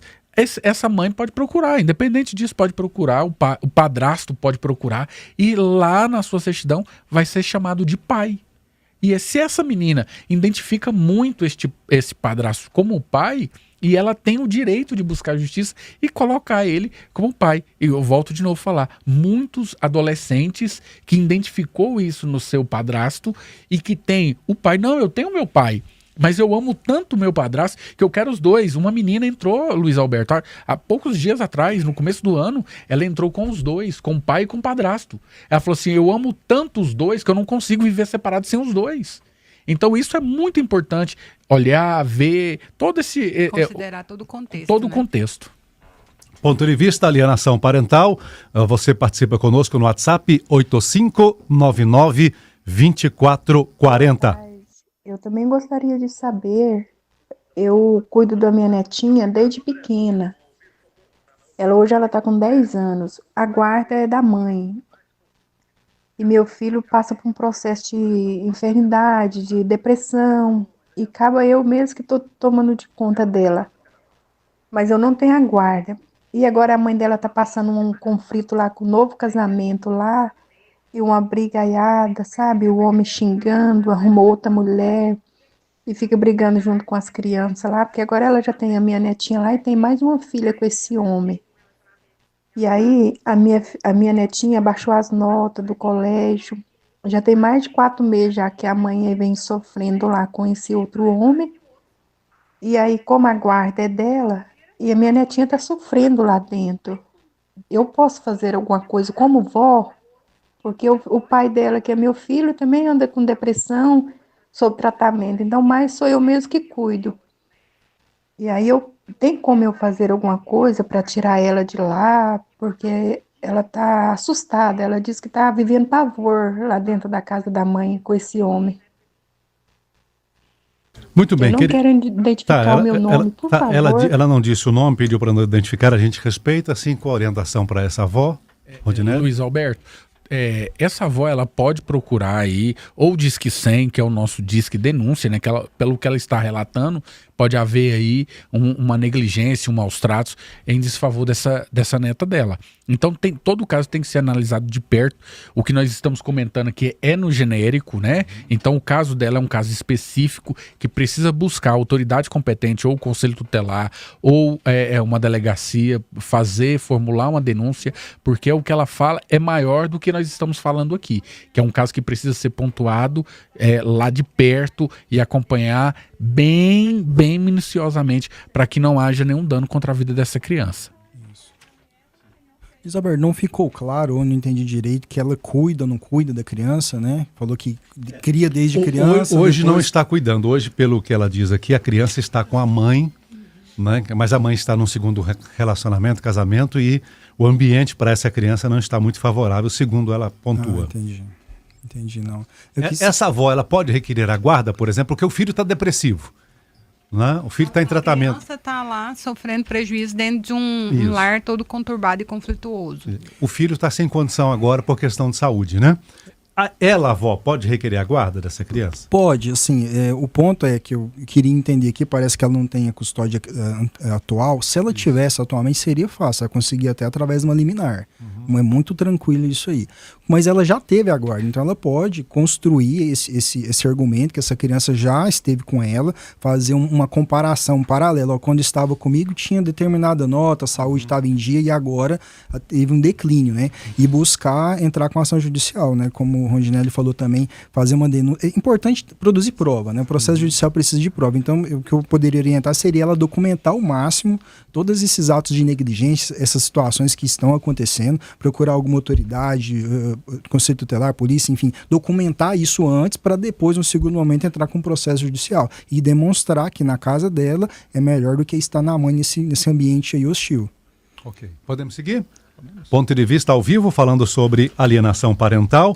essa mãe pode procurar, independente disso, pode procurar, o padrasto pode procurar, e lá na sua certidão vai ser chamado de pai. E se essa menina identifica muito esse padrasto como pai, e ela tem o direito de buscar justiça e colocar ele como pai. E eu volto de novo a falar, muitos adolescentes que identificou isso no seu padrasto e que tem o pai, não, eu tenho meu pai, mas eu amo tanto meu padrasto que eu quero os 2. Uma menina entrou, Luiz Alberto, há poucos dias atrás, no começo do ano, ela entrou com os 2, com o pai e com o padrasto. Ela falou assim, eu amo tanto os 2 que eu não consigo viver separado sem os 2. Então isso é muito importante, olhar, ver, todo esse... Considerar todo o contexto. Todo o contexto. Ponto de vista, alienação parental, você participa conosco no WhatsApp 8599-2440. Eu também gostaria de saber, eu cuido da minha netinha desde pequena. Hoje ela está com 10 anos. A guarda é da mãe. E meu filho passa por um processo de enfermidade, de depressão. E acaba eu mesmo que estou tomando de conta dela. Mas eu não tenho a guarda. E agora a mãe dela está passando um conflito lá com o novo casamento lá. E uma brigaiada, sabe? O homem xingando, arrumou outra mulher e fica brigando junto com as crianças lá, porque agora ela já tem a minha netinha lá e tem mais uma filha com esse homem. E aí a minha netinha baixou as notas do colégio, já tem mais de 4 meses já que a mãe vem sofrendo lá com esse outro homem. E aí, como a guarda é dela, e a minha netinha está sofrendo lá dentro, eu posso fazer alguma coisa como vó? Porque o pai dela, que é meu filho, também anda com depressão, sob tratamento. Então, mais sou eu mesmo que cuido. E aí, tem como eu fazer alguma coisa para tirar ela de lá? Porque ela está assustada. Ela diz que está vivendo pavor lá dentro da casa da mãe com esse homem. Muito bem. Eu não quero identificar o meu nome, por favor. Ela não disse o nome, pediu para não identificar. A gente respeita, assim, com a orientação para essa avó, Rodinelli. Luiz Alberto. Essa avó, ela pode procurar aí, ou Disque 100, que é o nosso Disque Denúncia, né? Pelo que ela está relatando, pode haver aí uma negligência, maus tratos em desfavor dessa neta dela. Então, todo o caso tem que ser analisado de perto. O que nós estamos comentando aqui é no genérico, né? Então, o caso dela é um caso específico que precisa buscar a autoridade competente, ou o conselho tutelar, ou uma delegacia, formular uma denúncia, porque o que ela fala é maior do que nós estamos falando aqui, que é um caso que precisa ser pontuado lá de perto e acompanhar bem minuciosamente para que não haja nenhum dano contra a vida dessa criança. Isabel, não ficou claro, ou não entendi direito, que ela cuida ou não cuida da criança, né? Falou que cria desde criança. Hoje não está cuidando. Hoje, pelo que ela diz aqui, a criança está com a mãe, né? Mas a mãe está num segundo relacionamento, casamento, e o ambiente para essa criança não está muito favorável, segundo ela pontua. Entendi, não. Essa avó, ela pode requerer a guarda, por exemplo, porque o filho está depressivo. Né? O filho está em tratamento. A criança está lá sofrendo prejuízo dentro de um lar todo conturbado e conflituoso. O filho está sem condição agora por questão de saúde, né? Ela, a avó, pode requerer a guarda dessa criança? Pode, assim, o ponto é que eu queria entender aqui, parece que ela não tem a custódia atual. Se ela tivesse atualmente, seria fácil, ela conseguir até através de uma liminar. É muito tranquilo isso aí. mas ela já teve a guarda, então ela pode construir esse argumento que essa criança já esteve com ela, fazer uma comparação, um paralelo. Ó, quando estava comigo tinha determinada nota, a saúde estava em dia e agora teve um declínio, né? E buscar entrar com ação judicial, né? Como o Rondinelli falou também, fazer uma denúncia. É importante produzir prova, né? O processo judicial precisa de prova. Então, o que eu poderia orientar seria ela documentar ao máximo todos esses atos de negligência, essas situações que estão acontecendo, procurar alguma autoridade, conselho tutelar, polícia, enfim, documentar isso antes para depois, no segundo momento, entrar com o processo judicial e demonstrar que na casa dela é melhor do que estar na mãe nesse ambiente aí hostil. Ok. Podemos seguir? Ponto de vista ao vivo, falando sobre alienação parental.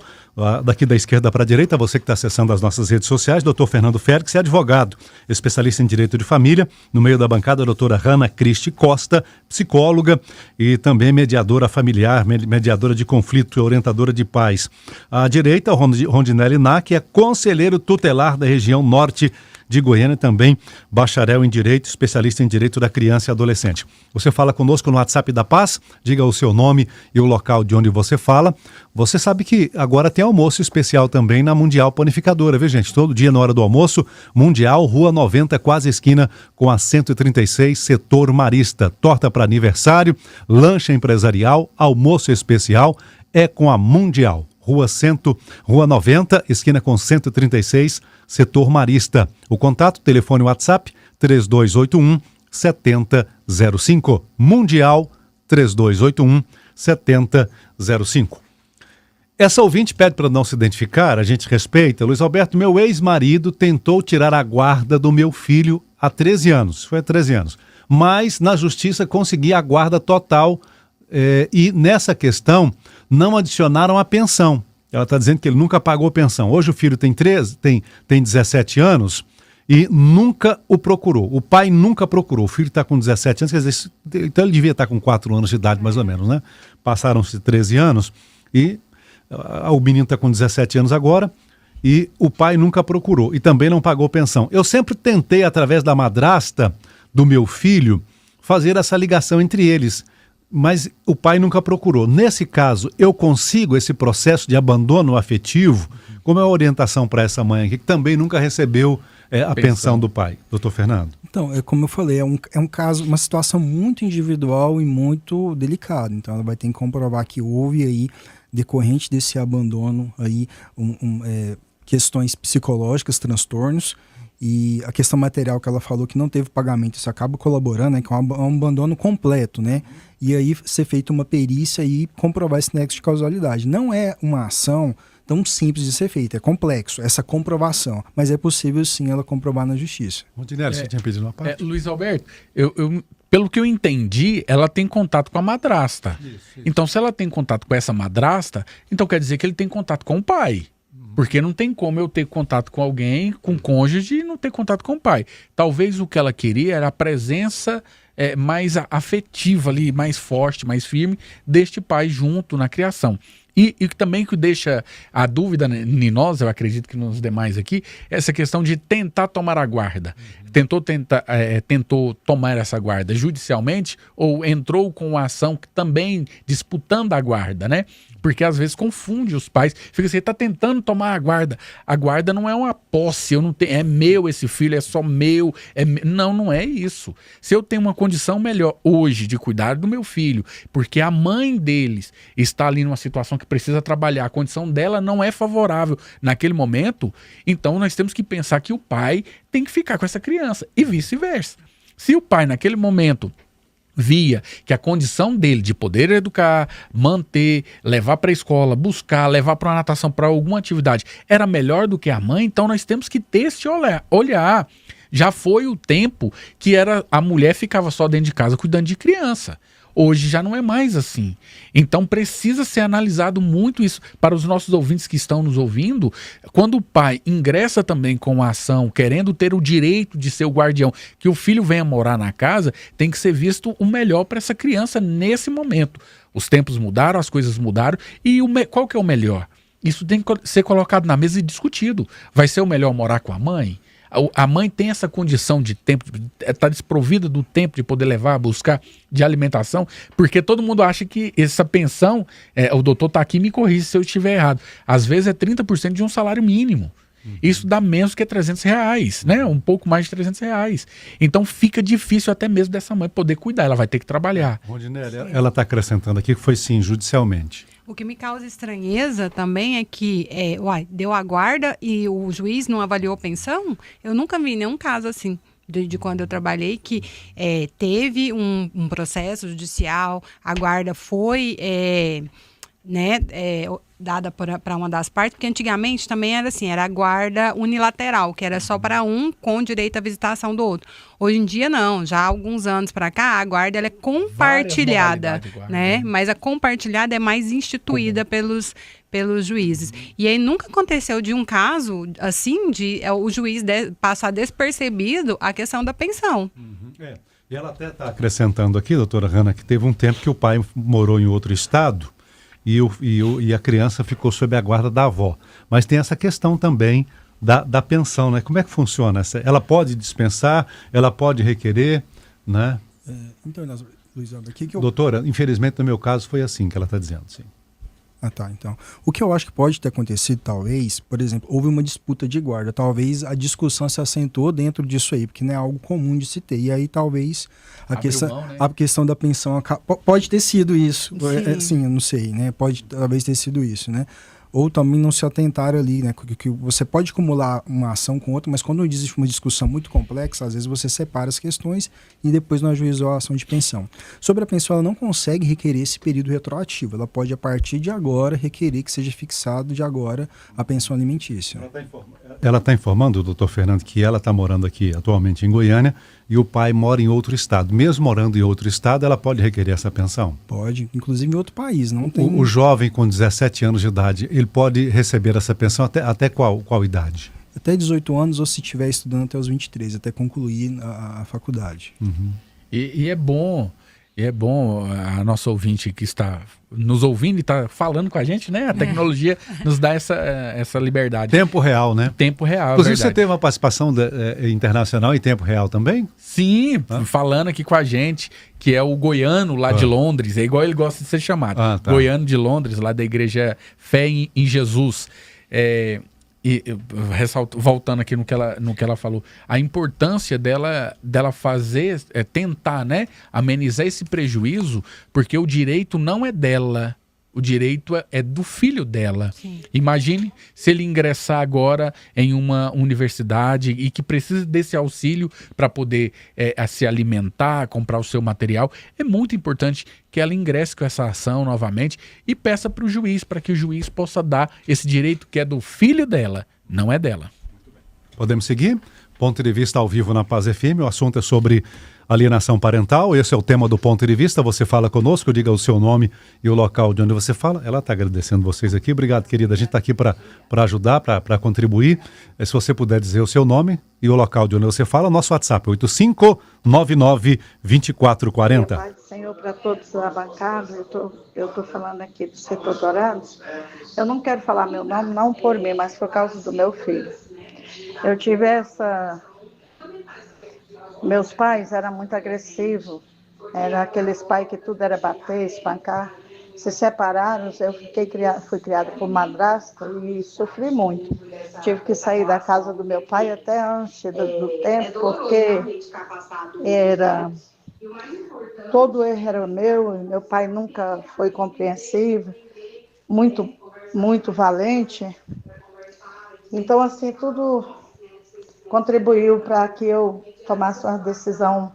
Daqui da esquerda para a direita, você que está acessando as nossas redes sociais, doutor Fernando Félix é advogado, especialista em direito de família. No meio da bancada, a doutora Hanna Cristi Costa, psicóloga e também mediadora familiar, mediadora de conflito e orientadora de paz. À direita, o Rondinelli Nack é conselheiro tutelar da região norte de Goiânia, também bacharel em Direito, especialista em Direito da Criança e Adolescente. Você fala conosco no WhatsApp da Paz, diga o seu nome e o local de onde você fala. Você sabe que agora tem almoço especial também na Mundial Panificadora, viu gente? Todo dia na hora do almoço, Mundial, Rua 90, quase esquina com a 136, setor Marista. Torta para aniversário, lanche empresarial, almoço especial, é com a Mundial. Rua 90, esquina com 136, setor Marista. O contato, telefone WhatsApp, 3281-7005. Mundial, 3281-7005. Essa ouvinte pede para não se identificar, a gente respeita. Luiz Alberto, meu ex-marido tentou tirar a guarda do meu filho há 13 anos, foi há 13 anos, mas na justiça consegui a guarda total e nessa questão não adicionaram a pensão. Ela está dizendo que ele nunca pagou pensão. Hoje o filho tem 17 anos e nunca o procurou. O pai nunca procurou. O filho está com 17 anos, quer dizer, então ele devia estar com 4 anos de idade mais ou menos, né? Passaram-se 13 anos e o menino está com 17 anos agora e o pai nunca procurou e também não pagou pensão. Eu sempre tentei, através da madrasta do meu filho, fazer essa ligação entre eles, mas o pai nunca procurou. Nesse caso, eu consigo esse processo de abandono afetivo? Como é a orientação para essa mãe aqui, que também nunca recebeu a pensão do pai? Doutor Fernando. Então, como eu falei, é um caso, uma situação muito individual e muito delicada. Então, ela vai ter que comprovar que houve aí, decorrente desse abandono, aí, questões psicológicas, transtornos. E a questão material que ela falou que não teve pagamento, isso acaba colaborando, né, que é um abandono completo, né? E aí ser feita uma perícia e comprovar esse nexo de causalidade. Não é uma ação tão simples de ser feita, é complexo essa comprovação, mas é possível sim ela comprovar na justiça. Rondinelli, você tinha pedido uma parte? Luiz Alberto, pelo que eu entendi, ela tem contato com a madrasta. Isso. Então, se ela tem contato com essa madrasta, então quer dizer que ele tem contato com o pai. Porque não tem como eu ter contato com alguém, com cônjuge, e não ter contato com o pai. Talvez o que ela queria era a presença mais afetiva ali, mais forte, mais firme, deste pai junto na criação. E também que deixa a dúvida em nós, eu acredito que nos demais aqui, essa questão de tentar tomar a guarda. Tentou tomar essa guarda judicialmente ou entrou com a ação também disputando a guarda, né? Porque às vezes confunde os pais. Fica assim, está tentando tomar a guarda. A guarda não é uma posse, eu não tenho, é meu esse filho, é só meu. Não é isso. Se eu tenho uma condição melhor hoje de cuidar do meu filho, porque a mãe deles está ali numa situação que precisa trabalhar, a condição dela não é favorável naquele momento, então nós temos que pensar que o pai tem que ficar com essa criança e vice-versa. Se o pai naquele momento via que a condição dele de poder educar, manter, levar para a escola, buscar, levar para uma natação, para alguma atividade, era melhor do que a mãe, então nós temos que ter esse olhar. Já foi o tempo que a mulher ficava só dentro de casa cuidando de criança. Hoje já não é mais assim. Então precisa ser analisado muito isso para os nossos ouvintes que estão nos ouvindo. Quando o pai ingressa também com a ação, querendo ter o direito de ser o guardião, que o filho venha morar na casa, tem que ser visto o melhor para essa criança nesse momento. Os tempos mudaram, as coisas mudaram, e qual que é o melhor? Isso tem que ser colocado na mesa e discutido. Vai ser o melhor morar com a mãe? A mãe tem essa condição de tempo, está desprovida do tempo de poder levar, buscar de alimentação, porque todo mundo acha que essa pensão, o doutor está aqui, me corrige se eu estiver errado, às vezes é 30% de um salário mínimo. Isso dá menos que R$300, né? Um pouco mais de R$300. Então fica difícil até mesmo dessa mãe poder cuidar, ela vai ter que trabalhar. Rondinelli, ela está acrescentando aqui que foi sim, judicialmente. O que me causa estranheza também é que deu a guarda e o juiz não avaliou pensão. Eu nunca vi nenhum caso assim. De quando eu trabalhei, que teve um processo judicial, a guarda foi dada para uma das partes, porque antigamente também era assim, era a guarda unilateral, que era só para um com direito à visitação do outro. Hoje em dia não, já há alguns anos para cá, a guarda ela é compartilhada, né? Mas a compartilhada é mais instituída pelos juízes. E aí nunca aconteceu de um caso assim, de o juiz passar despercebido a questão da pensão. E ela até está acrescentando aqui, doutora Hanna, que teve um tempo que o pai morou em outro estado e a criança ficou sob a guarda da avó. Mas tem essa questão também da pensão, né? Como é que funciona? Ela pode dispensar, ela pode requerer, né? Então, Luiz Alberto, doutora, infelizmente no meu caso foi assim que ela está dizendo, sim. Então. O que eu acho que pode ter acontecido, talvez, por exemplo, houve uma disputa de guarda. Talvez a discussão se assentou dentro disso aí, porque não é algo comum de se ter. E aí talvez a questão da pensão pode ter sido isso. Sim, eu não sei, né? Pode talvez ter sido isso, né? Ou também não se atentaram ali, né? Que você pode acumular uma ação com outra, mas quando existe uma discussão muito complexa, às vezes você separa as questões e depois não ajuizou a ação de pensão. Sobre a pensão, ela não consegue requerer esse período retroativo. Ela pode, a partir de agora, requerer que seja fixado de agora a pensão alimentícia. Ela está informando, doutor Fernando, que ela está morando aqui atualmente em Goiânia e o pai mora em outro estado. Mesmo morando em outro estado, ela pode requerer essa pensão? Pode, inclusive em outro país. Não tem... O jovem com 17 anos de idade, ele pode receber essa pensão até qual idade? Até 18 anos ou se estiver estudando até os 23, até concluir a faculdade. E é bom a nossa ouvinte que está nos ouvindo e está falando com a gente, né? A tecnologia nos dá essa liberdade. Tempo real, né? Tempo real, inclusive você teve uma participação internacional em tempo real também? Sim, falando aqui com a gente, que é o goiano lá de Londres, é igual ele gosta de ser chamado. Goiano de Londres, lá da igreja Fé em Jesus. Voltando aqui no que ela falou, a importância dela fazer, tentar, né, amenizar esse prejuízo, porque o direito não é dela, o direito é do filho dela. Sim. Imagine se ele ingressar agora em uma universidade e que precisa desse auxílio para poder se alimentar, comprar o seu material. É muito importante que ela ingresse com essa ação novamente e peça para o juiz, para que o juiz possa dar esse direito que é do filho dela, não é dela. Podemos seguir? Ponto de Vista ao vivo na Paz FM. O assunto é sobre alienação parental. Esse é o tema do Ponto de Vista. Você fala conosco, diga o seu nome e o local de onde você fala. Ela está agradecendo vocês aqui. Obrigado, querida. A gente está aqui para ajudar, para contribuir. Se você puder dizer o seu nome e o local de onde você fala, nosso WhatsApp é 8599-2440. Pai do Senhor, para todos da bancada, eu tô falando aqui do setor Dourados. Eu não quero falar meu nome, não por mim, mas por causa do meu filho. Eu tive Meus pais eram muito agressivos, era aqueles pais que tudo era bater, espancar. Se separaram, eu fui criada por madrasta e sofri muito. Tive que sair da casa do meu pai até antes do tempo, porque todo erro era meu pai nunca foi compreensivo, muito, muito valente. Então, assim, tudo contribuiu para que eu tomasse uma decisão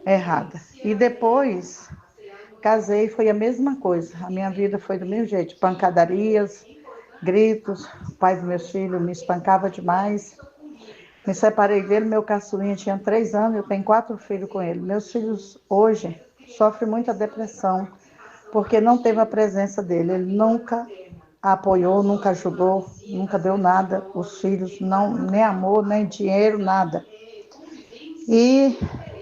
errada. E depois, casei, foi a mesma coisa. A minha vida foi do mesmo jeito, pancadarias, gritos. O pai dos meus filhos me espancava demais. Me separei dele, meu caçulinha tinha 3 anos, eu tenho 4 filhos com ele. Meus filhos hoje sofrem muita depressão, porque não teve a presença dele. Ele nunca apoiou, nunca ajudou, nunca deu nada. Os filhos, não, nem amor, nem dinheiro, nada. E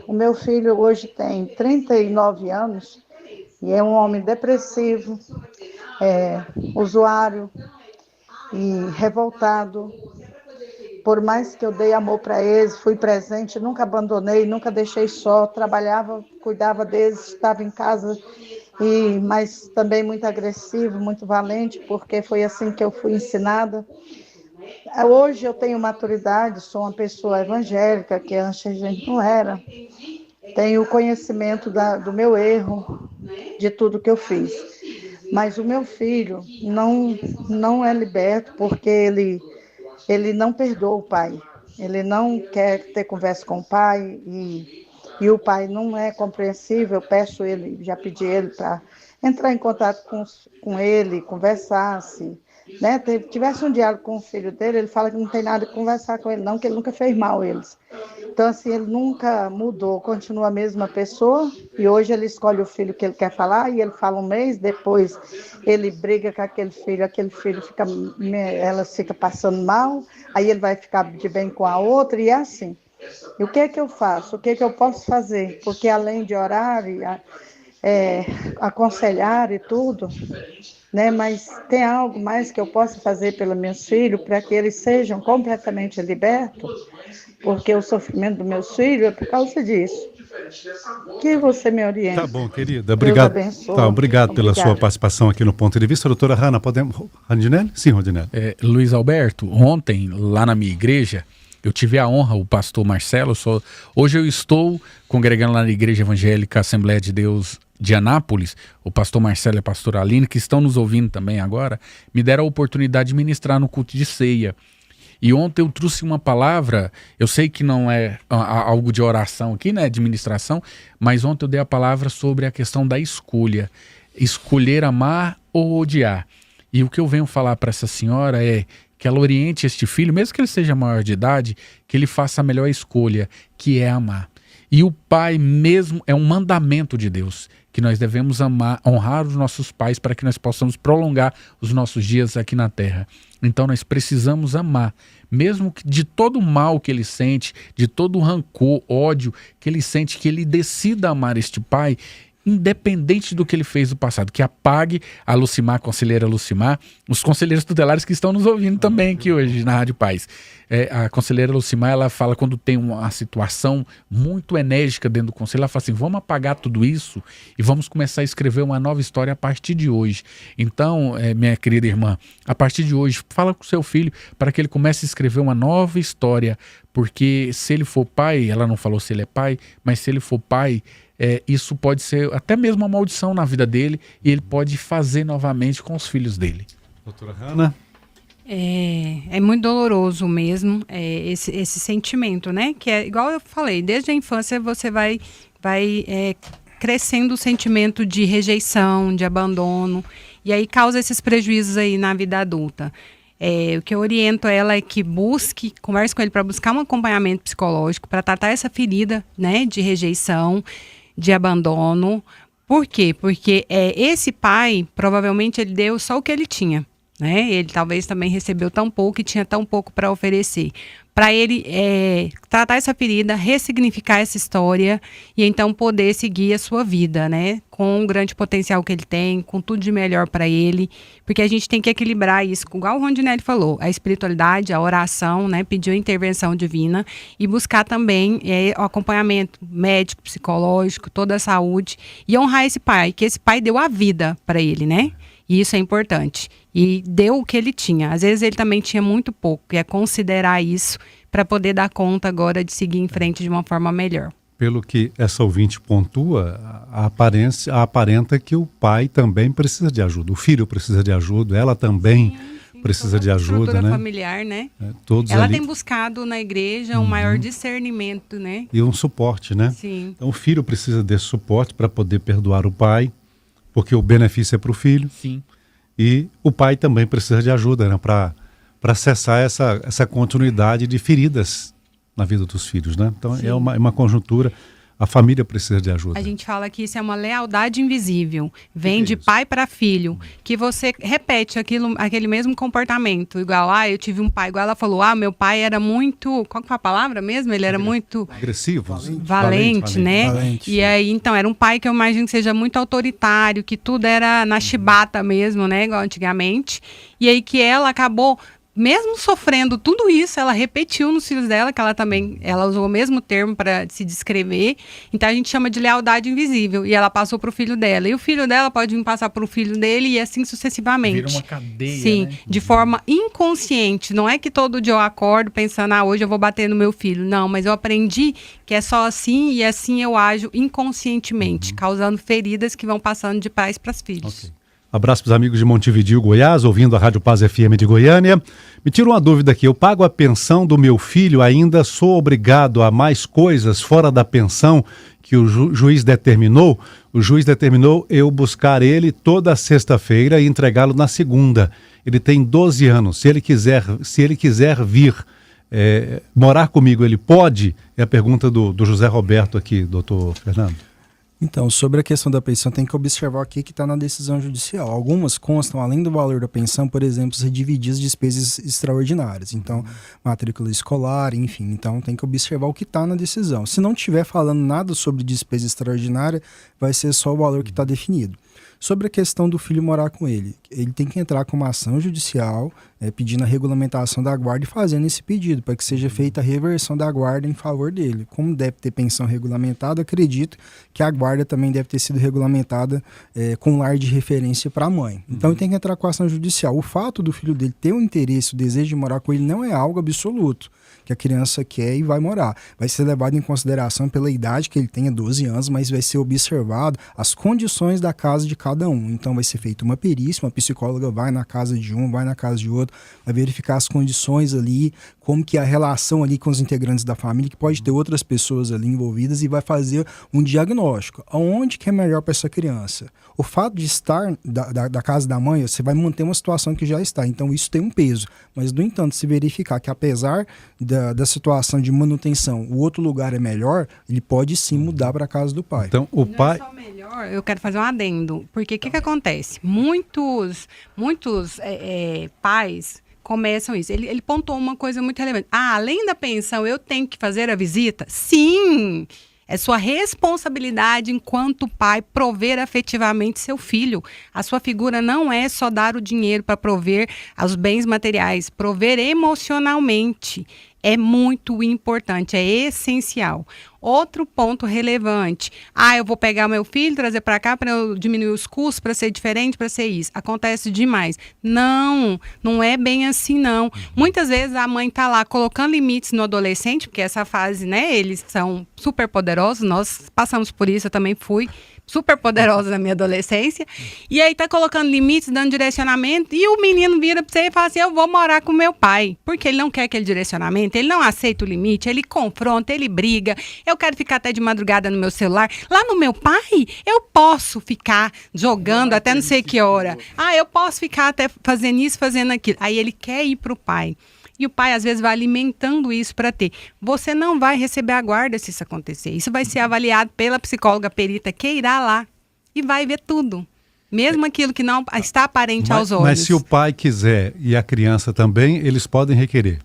o meu filho hoje tem 39 anos e é um homem depressivo, usuário e revoltado, por mais que eu dei amor para eles, fui presente, nunca abandonei, nunca deixei só, trabalhava, cuidava deles, estava em casa, mas também muito agressivo, muito valente, porque foi assim que eu fui ensinada. Hoje eu tenho maturidade, sou uma pessoa evangélica, que antes a gente não era. Tenho conhecimento do meu erro, de tudo que eu fiz. Mas o meu filho não é liberto porque ele não perdoa o pai. Ele não quer ter conversa com o pai e o pai não é compreensível. Eu peço ele, já pedi ele para entrar em contato com ele, conversasse, né? Tivesse um diálogo com o filho dele, ele fala que não tem nada que conversar com ele não, que ele nunca fez mal a eles. Então, assim, ele nunca mudou, continua a mesma pessoa, e hoje ele escolhe o filho que ele quer falar, e ele fala um mês, depois ele briga com aquele filho fica, ela fica passando mal, aí ele vai ficar de bem com a outra, e é assim. E o que é que eu faço? O que é que eu posso fazer? Porque além de orar e aconselhar e tudo, né? Mas tem algo mais que eu possa fazer pelos meus filhos para que eles sejam completamente libertos, porque o sofrimento dos meus filhos é por causa disso. Que você me orienta. Tá bom, querida. Obrigado. Obrigado pela sua participação aqui no Ponto de Vista. Doutora Hanna, podemos... Rondinelli? Sim, Rondinelli. Luiz Alberto, ontem, lá na minha igreja, eu tive a honra, o pastor Marcelo, hoje eu estou congregando lá na Igreja Evangélica Assembleia de Deus de Anápolis, o pastor Marcelo e a pastora Aline, que estão nos ouvindo também agora, me deram a oportunidade de ministrar no culto de ceia. E ontem eu trouxe uma palavra, eu sei que não é algo de oração aqui, né, de ministração, mas ontem eu dei a palavra sobre a questão da escolha, escolher amar ou odiar. E o que eu venho falar para essa senhora é que ela oriente este filho, mesmo que ele seja maior de idade, que ele faça a melhor escolha, que é amar. E o pai mesmo é um mandamento de Deus, que nós devemos amar, honrar os nossos pais para que nós possamos prolongar os nossos dias aqui na terra. Então nós precisamos amar, mesmo que de todo o mal que ele sente, de todo o rancor, ódio que ele sente, que ele decida amar este pai, independente do que ele fez no passado, que apague a Lucimar, a conselheira Lucimar, os conselheiros tutelares que estão nos ouvindo também aqui hoje na Rádio Paz. A conselheira Lucimar, ela fala quando tem uma situação muito enérgica dentro do conselho, ela fala assim, vamos apagar tudo isso e vamos começar a escrever uma nova história a partir de hoje. Então, minha querida irmã, a partir de hoje, fala com o seu filho para que ele comece a escrever uma nova história, porque se ele for pai, ela não falou se ele é pai, mas se ele for pai, isso pode ser até mesmo uma maldição na vida dele e ele pode fazer novamente com os filhos dele. Doutora Hanna? É muito doloroso mesmo esse sentimento, né? Que é igual eu falei, desde a infância você vai crescendo o sentimento de rejeição, de abandono, e aí causa esses prejuízos aí na vida adulta. O que eu oriento ela é que converse com ele para buscar um acompanhamento psicológico, para tratar essa ferida, né, de rejeição, de abandono. Por quê? Porque esse pai, provavelmente, ele deu só o que ele tinha, né? Ele talvez também recebeu tão pouco e tinha tão pouco para oferecer. Para ele tratar essa ferida, ressignificar essa história e então poder seguir a sua vida, né? Com o grande potencial que ele tem, com tudo de melhor para ele. Porque a gente tem que equilibrar isso, igual o Rondinelli falou, a espiritualidade, a oração, né? Pedir a intervenção divina e buscar também o acompanhamento médico, psicológico, toda a saúde e honrar esse pai, que esse pai deu a vida para ele, né? E isso é importante. E deu o que ele tinha. Às vezes ele também tinha muito pouco. E é considerar isso para poder dar conta agora de seguir em frente de uma forma melhor. Pelo que essa ouvinte pontua, aparenta que o pai também precisa de ajuda. O filho precisa de ajuda, ela também precisa de ajuda, estrutura né? familiar, né? Todos ela ali... tem buscado na igreja um maior discernimento, né? E um suporte, né? Sim. Então o filho precisa desse suporte para poder perdoar o pai, porque o benefício é para o filho. Sim. E o pai também precisa de ajuda, né, para cessar essa continuidade de feridas na vida dos filhos, né? Então é uma conjuntura. A família precisa de ajuda. A gente fala que isso é uma lealdade invisível. Vem de pai para filho. Que você repete aquele mesmo comportamento. Igual, eu tive um pai, igual ela falou, meu pai era muito... Qual que foi a palavra mesmo? Ele era muito... agressivo. Valente, né? Valente. E aí, então, era um pai que eu imagino que seja muito autoritário, que tudo era na chibata mesmo, né? Igual antigamente. E aí que ela acabou mesmo sofrendo tudo isso, ela repetiu nos filhos dela, que ela usou o mesmo termo para se descrever. Então a gente chama de lealdade invisível. E ela passou para o filho dela. E o filho dela pode vir passar para o filho dele e assim sucessivamente. Vira uma cadeia, Sim, né? de forma inconsciente. Não é que todo dia eu acordo pensando, hoje eu vou bater no meu filho. Não, mas eu aprendi que é só assim e assim eu ajo inconscientemente, causando feridas que vão passando de pais para os filhos. Abraço para os amigos de Montevideo, Goiás, ouvindo a Rádio Paz FM de Goiânia. Me tira uma dúvida aqui, eu pago a pensão do meu filho, ainda sou obrigado a mais coisas fora da pensão que o juiz determinou? O juiz determinou eu buscar ele toda sexta-feira e entregá-lo na segunda. Ele tem 12 anos, se ele quiser vir morar comigo, ele pode? É a pergunta do José Roberto aqui, doutor Fernando. Então, sobre a questão da pensão, tem que observar aqui que está na decisão judicial. Algumas constam, além do valor da pensão, por exemplo, você dividir as despesas extraordinárias. Então, matrícula escolar, enfim. Então, tem que observar o que está na decisão. Se não estiver falando nada sobre despesa extraordinária, vai ser só o valor que está definido. Sobre a questão do filho morar com ele tem que entrar com uma ação judicial, pedindo a regulamentação da guarda e fazendo esse pedido, para que seja feita a reversão da guarda em favor dele. Como deve ter pensão regulamentada, acredito que a guarda também deve ter sido regulamentada com lar de referência para a mãe. Então ele tem que entrar com a ação judicial. O fato do filho dele ter o interesse, o desejo de morar com ele não é algo absoluto, que a criança quer e vai morar. Vai ser levado em consideração pela idade que ele tenha, 12 anos, mas vai ser observado as condições da casa de cada um. Então vai ser feita uma perícia, uma psicóloga vai na casa de um, vai na casa de outro, vai verificar as condições ali, como que é a relação ali com os integrantes da família, que pode ter outras pessoas ali envolvidas, e vai fazer um diagnóstico. Aonde que é melhor para essa criança? O fato de estar da casa da mãe, você vai manter uma situação que já está. Então isso tem um peso. Mas, no entanto, se verificar que apesar da situação de manutenção, o outro lugar é melhor, ele pode sim mudar para a casa do pai. Então, o pai... Não é só melhor, eu quero fazer um adendo. Porque o que acontece? Muitos pais começam isso. Ele pontuou uma coisa muito relevante. Além da pensão, eu tenho que fazer a visita? Sim! É sua responsabilidade enquanto pai prover afetivamente seu filho. A sua figura não é só dar o dinheiro para prover os bens materiais, prover emocionalmente. É muito importante, é essencial. Outro ponto relevante. Eu vou pegar meu filho, trazer para cá para eu diminuir os custos, para ser diferente, para ser isso. Acontece demais. Não é bem assim, não. Muitas vezes a mãe está lá colocando limites no adolescente, porque essa fase, né, eles são super poderosos. Nós passamos por isso, eu também fui super poderosa na minha adolescência. E aí tá colocando limites, dando direcionamento, e o menino vira pra você e fala assim, eu vou morar com meu pai. Porque ele não quer aquele direcionamento, ele não aceita o limite, ele confronta, ele briga. Eu quero ficar até de madrugada no meu celular. Lá no meu pai, eu posso ficar jogando até não sei que hora. Eu posso ficar até fazendo isso, fazendo aquilo. Aí ele quer ir pro pai. E o pai, às vezes, vai alimentando isso para ter. Você não vai receber a guarda se isso acontecer. Isso vai ser avaliado pela psicóloga perita que irá lá e vai ver tudo. Mesmo aquilo que não está aparente aos olhos. Mas se o pai quiser e a criança também, eles podem requerer.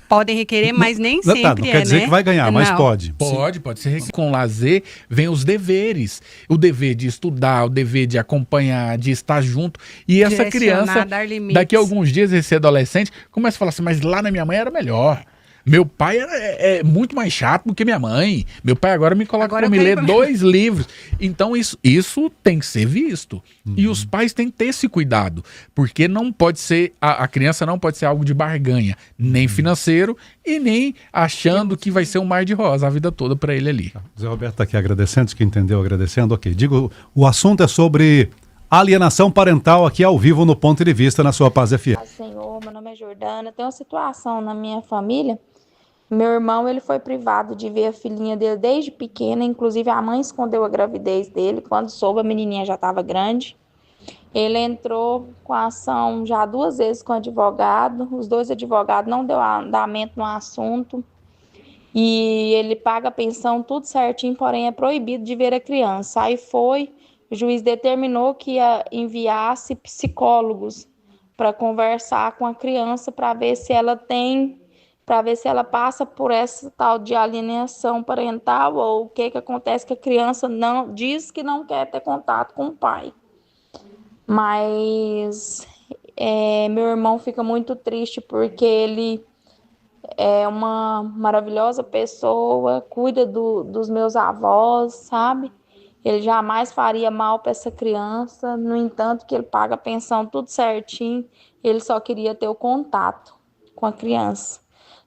Podem requerer, mas nem sempre não quer dizer que vai ganhar, mas pode. Pode ser. Com lazer vem os deveres. O dever de estudar, o dever de acompanhar, de estar junto. E essa criança, daqui a alguns dias, esse adolescente, começa a falar assim, mas lá na minha mãe era melhor. Meu pai é muito mais chato do que minha mãe. Meu pai agora me coloca para me ler 2 livros. Então isso tem que ser visto. E os pais têm que ter esse cuidado. Porque não pode ser, a criança não pode ser algo de barganha. Nem financeiro e nem achando que vai ser um mar de rosa a vida toda para ele ali. Zé Roberto está aqui agradecendo, que entendeu agradecendo. Ok, digo, o assunto é sobre alienação parental aqui ao vivo no Ponto de Vista na sua Paz FM. Senhor, meu nome é Jordana. Tem uma situação na minha família. Meu irmão, ele foi privado de ver a filhinha dele desde pequena, inclusive a mãe escondeu a gravidez dele, quando soube a menininha já estava grande. Ele entrou com a ação já 2 vezes com o advogado, os 2 advogados não deu andamento no assunto, e ele paga a pensão tudo certinho, porém é proibido de ver a criança. Aí o juiz determinou que enviasse psicólogos para conversar com a criança para ver se ela passa por essa tal de alienação parental ou o que acontece que a criança não diz que não quer ter contato com o pai. Mas Meu irmão fica muito triste porque ele é uma maravilhosa pessoa, cuida dos meus avós, sabe? Ele jamais faria mal para essa criança, no entanto que ele paga a pensão tudo certinho, ele só queria ter o contato com a criança.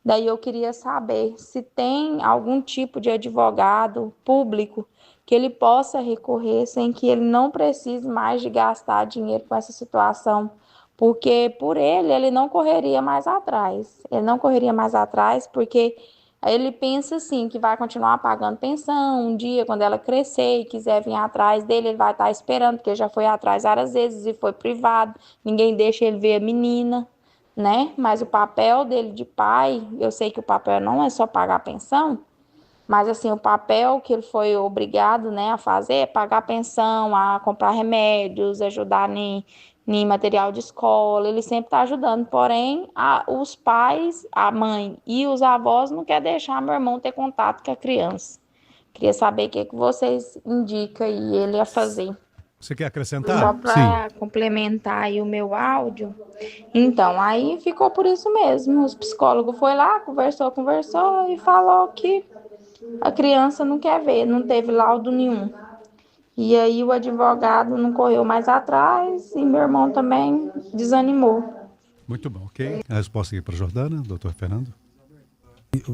Daí eu queria saber se tem algum tipo de advogado público que ele possa recorrer sem que ele não precise mais de gastar dinheiro com essa situação, porque por ele não correria mais atrás. Ele não correria mais atrás porque ele pensa assim, que vai continuar pagando pensão. Um dia, quando ela crescer e quiser vir atrás dele, ele vai estar esperando, porque já foi atrás várias vezes e foi privado. Ninguém deixa ele ver a menina, né? Mas o papel dele de pai, eu sei que o papel não é só pagar a pensão, mas assim, o papel que ele foi obrigado, né, a fazer é pagar a pensão, a comprar remédios, ajudar em material de escola, ele sempre está ajudando. Porém, os pais, a mãe e os avós não querem deixar meu irmão ter contato com a criança. Queria saber o que vocês indicam aí ele a fazer. Você quer acrescentar? Só para complementar aí o meu áudio. Então, aí ficou por isso mesmo. Os psicólogos foi lá, conversou e falou que a criança não quer ver, não teve laudo nenhum. E aí o advogado não correu mais atrás e meu irmão também desanimou. Muito bom, ok. A resposta aqui para a Jordana, doutor Fernando?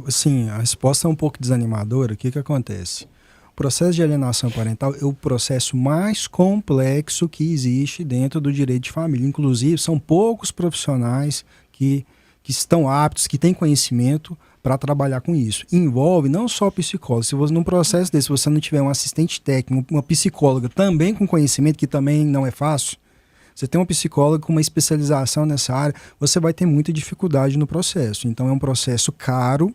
Sim, a resposta é um pouco desanimadora. O que acontece? O processo de alienação parental é o processo mais complexo que existe dentro do direito de família. Inclusive, são poucos profissionais que estão aptos, que têm conhecimento para trabalhar com isso. Envolve não só psicólogo. Se você, num processo desse, você não tiver um assistente técnico, uma psicóloga também com conhecimento, que também não é fácil, você tem uma psicóloga com uma especialização nessa área, você vai ter muita dificuldade no processo. Então é um processo caro,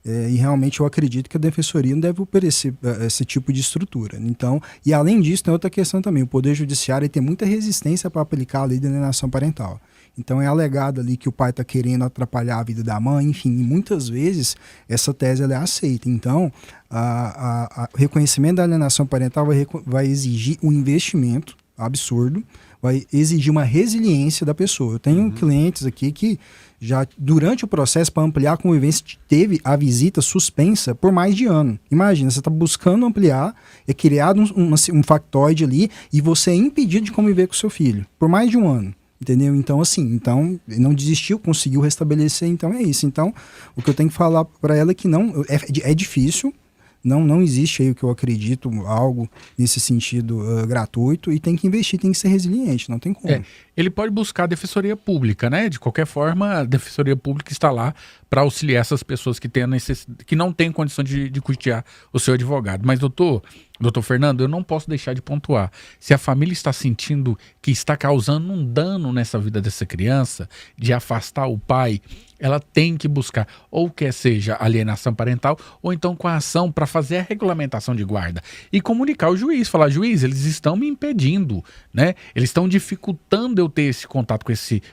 e realmente eu acredito que a defensoria não deve oferecer esse tipo de estrutura. Então, e além disso, tem outra questão também. O Poder Judiciário tem muita resistência para aplicar a lei de alienação parental. Então é alegado ali que o pai está querendo atrapalhar a vida da mãe, enfim, e muitas vezes essa tese ela é aceita. Então, o reconhecimento da alienação parental vai exigir um investimento absurdo, vai exigir uma resiliência da pessoa. Eu tenho clientes aqui que já durante o processo para ampliar a convivência teve a visita suspensa por mais de ano. Imagina, você está buscando ampliar, é criado um factoide ali e você é impedido de conviver com seu filho por mais de um ano. Entendeu? Então, assim, não desistiu, conseguiu restabelecer, então é isso. Então, o que eu tenho que falar para ela é que não, é difícil, não existe aí o que eu acredito, algo nesse sentido gratuito, e tem que investir, tem que ser resiliente, não tem como. Ele pode buscar a defensoria pública, né? De qualquer forma, a defensoria pública está lá para auxiliar essas pessoas que não têm condição de custear o seu advogado. Mas, doutor Fernando, eu não posso deixar de pontuar. Se a família está sentindo que está causando um dano nessa vida dessa criança, de afastar o pai, ela tem que buscar, ou quer seja alienação parental, ou então com a ação para fazer a regulamentação de guarda. E comunicar ao juiz, falar, juiz, eles estão me impedindo, né? Eles estão dificultando eu ter esse contato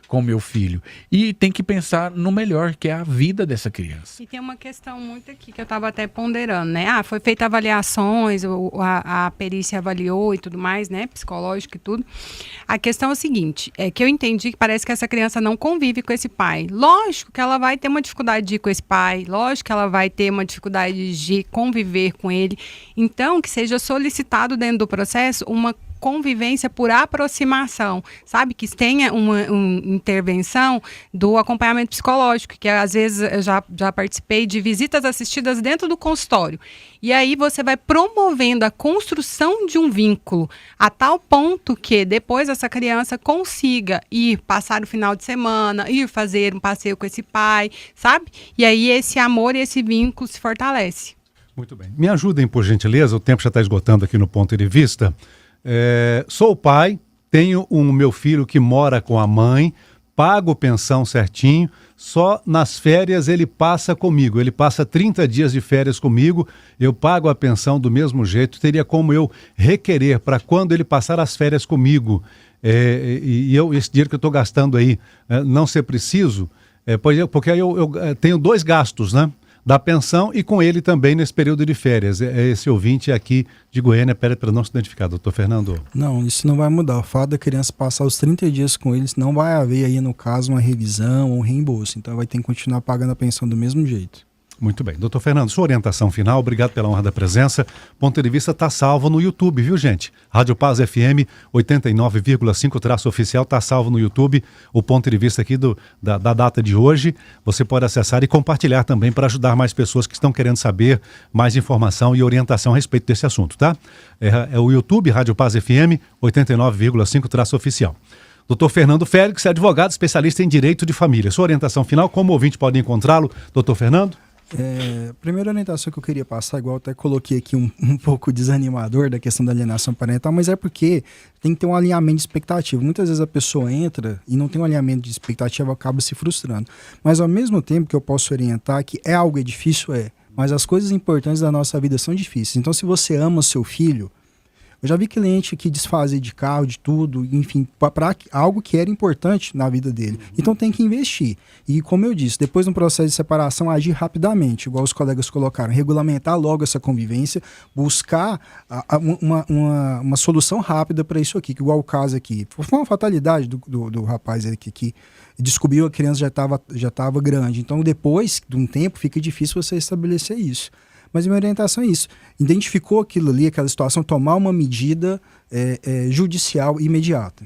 com o meu filho. E tem que pensar no melhor, que é a vida dessa criança. E tem uma questão muito aqui que eu estava até ponderando, né? Foi feita avaliações, a perícia avaliou e tudo mais, né? Psicológico e tudo. A questão é o seguinte, é que eu entendi que parece que essa criança não convive com esse pai. Lógico que ela vai ter uma dificuldade de ir com esse pai, lógico que ela vai ter uma dificuldade de conviver com ele. Então, que seja solicitado dentro do processo uma convivência por aproximação, sabe? Que tenha uma intervenção do acompanhamento psicológico, que às vezes eu já participei de visitas assistidas dentro do consultório. E aí você vai promovendo a construção de um vínculo a tal ponto que depois essa criança consiga ir passar o final de semana, ir fazer um passeio com esse pai, sabe? E aí esse amor e esse vínculo se fortalece. Muito bem. Me ajudem, por gentileza, o tempo já está esgotando aqui no Ponto de Vista. Sou pai, tenho um meu filho que mora com a mãe, pago pensão certinho, só nas férias ele passa comigo, ele passa 30 dias de férias comigo, eu pago a pensão do mesmo jeito, teria como eu requerer para quando ele passar as férias comigo, esse dinheiro que eu estou gastando aí não ser preciso, porque aí eu tenho dois gastos, né? da pensão e com ele também nesse período de férias. Esse ouvinte aqui de Goiânia pede para não se identificar, doutor Fernando. Não, isso não vai mudar. O fato da criança passar os 30 dias com eles, não vai haver aí, no caso, uma revisão ou um reembolso. Então vai ter que continuar pagando a pensão do mesmo jeito. Muito bem. Doutor Fernando, sua orientação final, obrigado pela honra da presença. Ponto de Vista está salvo no YouTube, viu, gente? Rádio Paz FM 89,5-oficial está salvo no YouTube. O Ponto de Vista aqui da data de hoje, você pode acessar e compartilhar também para ajudar mais pessoas que estão querendo saber mais informação e orientação a respeito desse assunto, tá? É o YouTube, Rádio Paz FM 89,5-oficial. Doutor Fernando Félix, advogado especialista em direito de família. Sua orientação final, como o ouvinte pode encontrá-lo, doutor Fernando? Primeira orientação que eu queria passar, igual eu até coloquei aqui um pouco desanimador da questão da alienação parental, mas é porque tem que ter um alinhamento de expectativa. Muitas vezes a pessoa entra e não tem um alinhamento de expectativa, acaba se frustrando. Mas ao mesmo tempo que eu posso orientar que é algo difícil, mas as coisas importantes da nossa vida são difíceis. Então se você ama o seu filho, eu já vi cliente que desfazer de carro, de tudo, enfim, para algo que era importante na vida dele. Então tem que investir. E como eu disse, depois no processo de separação, agir rapidamente, igual os colegas colocaram, regulamentar logo essa convivência, buscar uma solução rápida para isso aqui, que igual o caso aqui. Foi uma fatalidade do rapaz aqui que descobriu que a criança já estava grande. Então depois de um tempo fica difícil você estabelecer isso. Mas a minha orientação é isso. Identificou aquilo ali, aquela situação, tomar uma medida judicial imediata.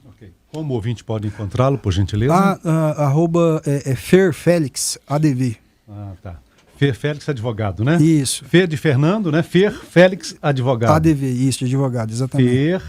Okay. Como o ouvinte pode encontrá-lo, por gentileza? @ FerFélix, ADV. Tá. Fer Félix Advogado, né? Isso. Fer de Fernando, né? Fer Félix Advogado. ADV, isso, de advogado, exatamente. Fer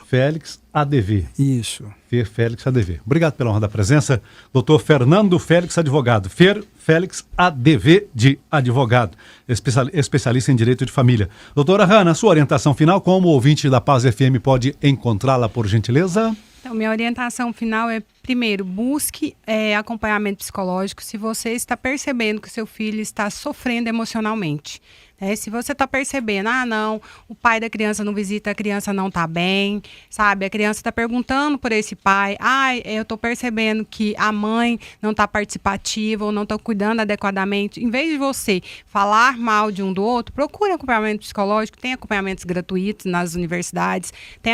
Félix ADV. Isso. Fer Félix ADV. Obrigado pela honra da presença, doutor Fernando Félix Advogado. Fer Félix ADV de advogado, especialista em direito de família. Doutora Hanna, sua orientação final, como o ouvinte da Paz FM pode encontrá-la, por gentileza? Então, minha orientação final é, primeiro, busque acompanhamento psicológico se você está percebendo que o seu filho está sofrendo emocionalmente. Se você está percebendo, não, o pai da criança não visita, a criança não está bem, sabe? A criança está perguntando por esse pai, eu estou percebendo que a mãe não está participativa ou não está cuidando adequadamente. Em vez de você falar mal de um do outro, procure acompanhamento psicológico, tem acompanhamentos gratuitos nas universidades, tem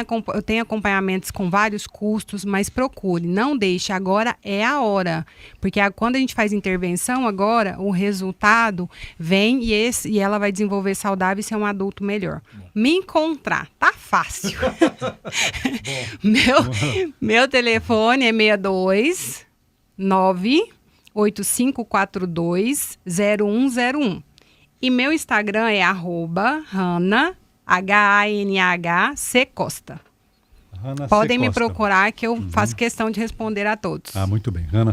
acompanhamentos com vários custos, mas procure, não deixe, agora é a hora. Porque quando a gente faz intervenção agora, o resultado vem e ela vai desenvolver saudável e ser um adulto melhor. Me encontrar, tá fácil. Meu telefone é 62 985420101. E meu Instagram é @Hanna, HANNHC Costa. Podem me procurar que eu faço questão de responder a todos. Muito bem. Hanna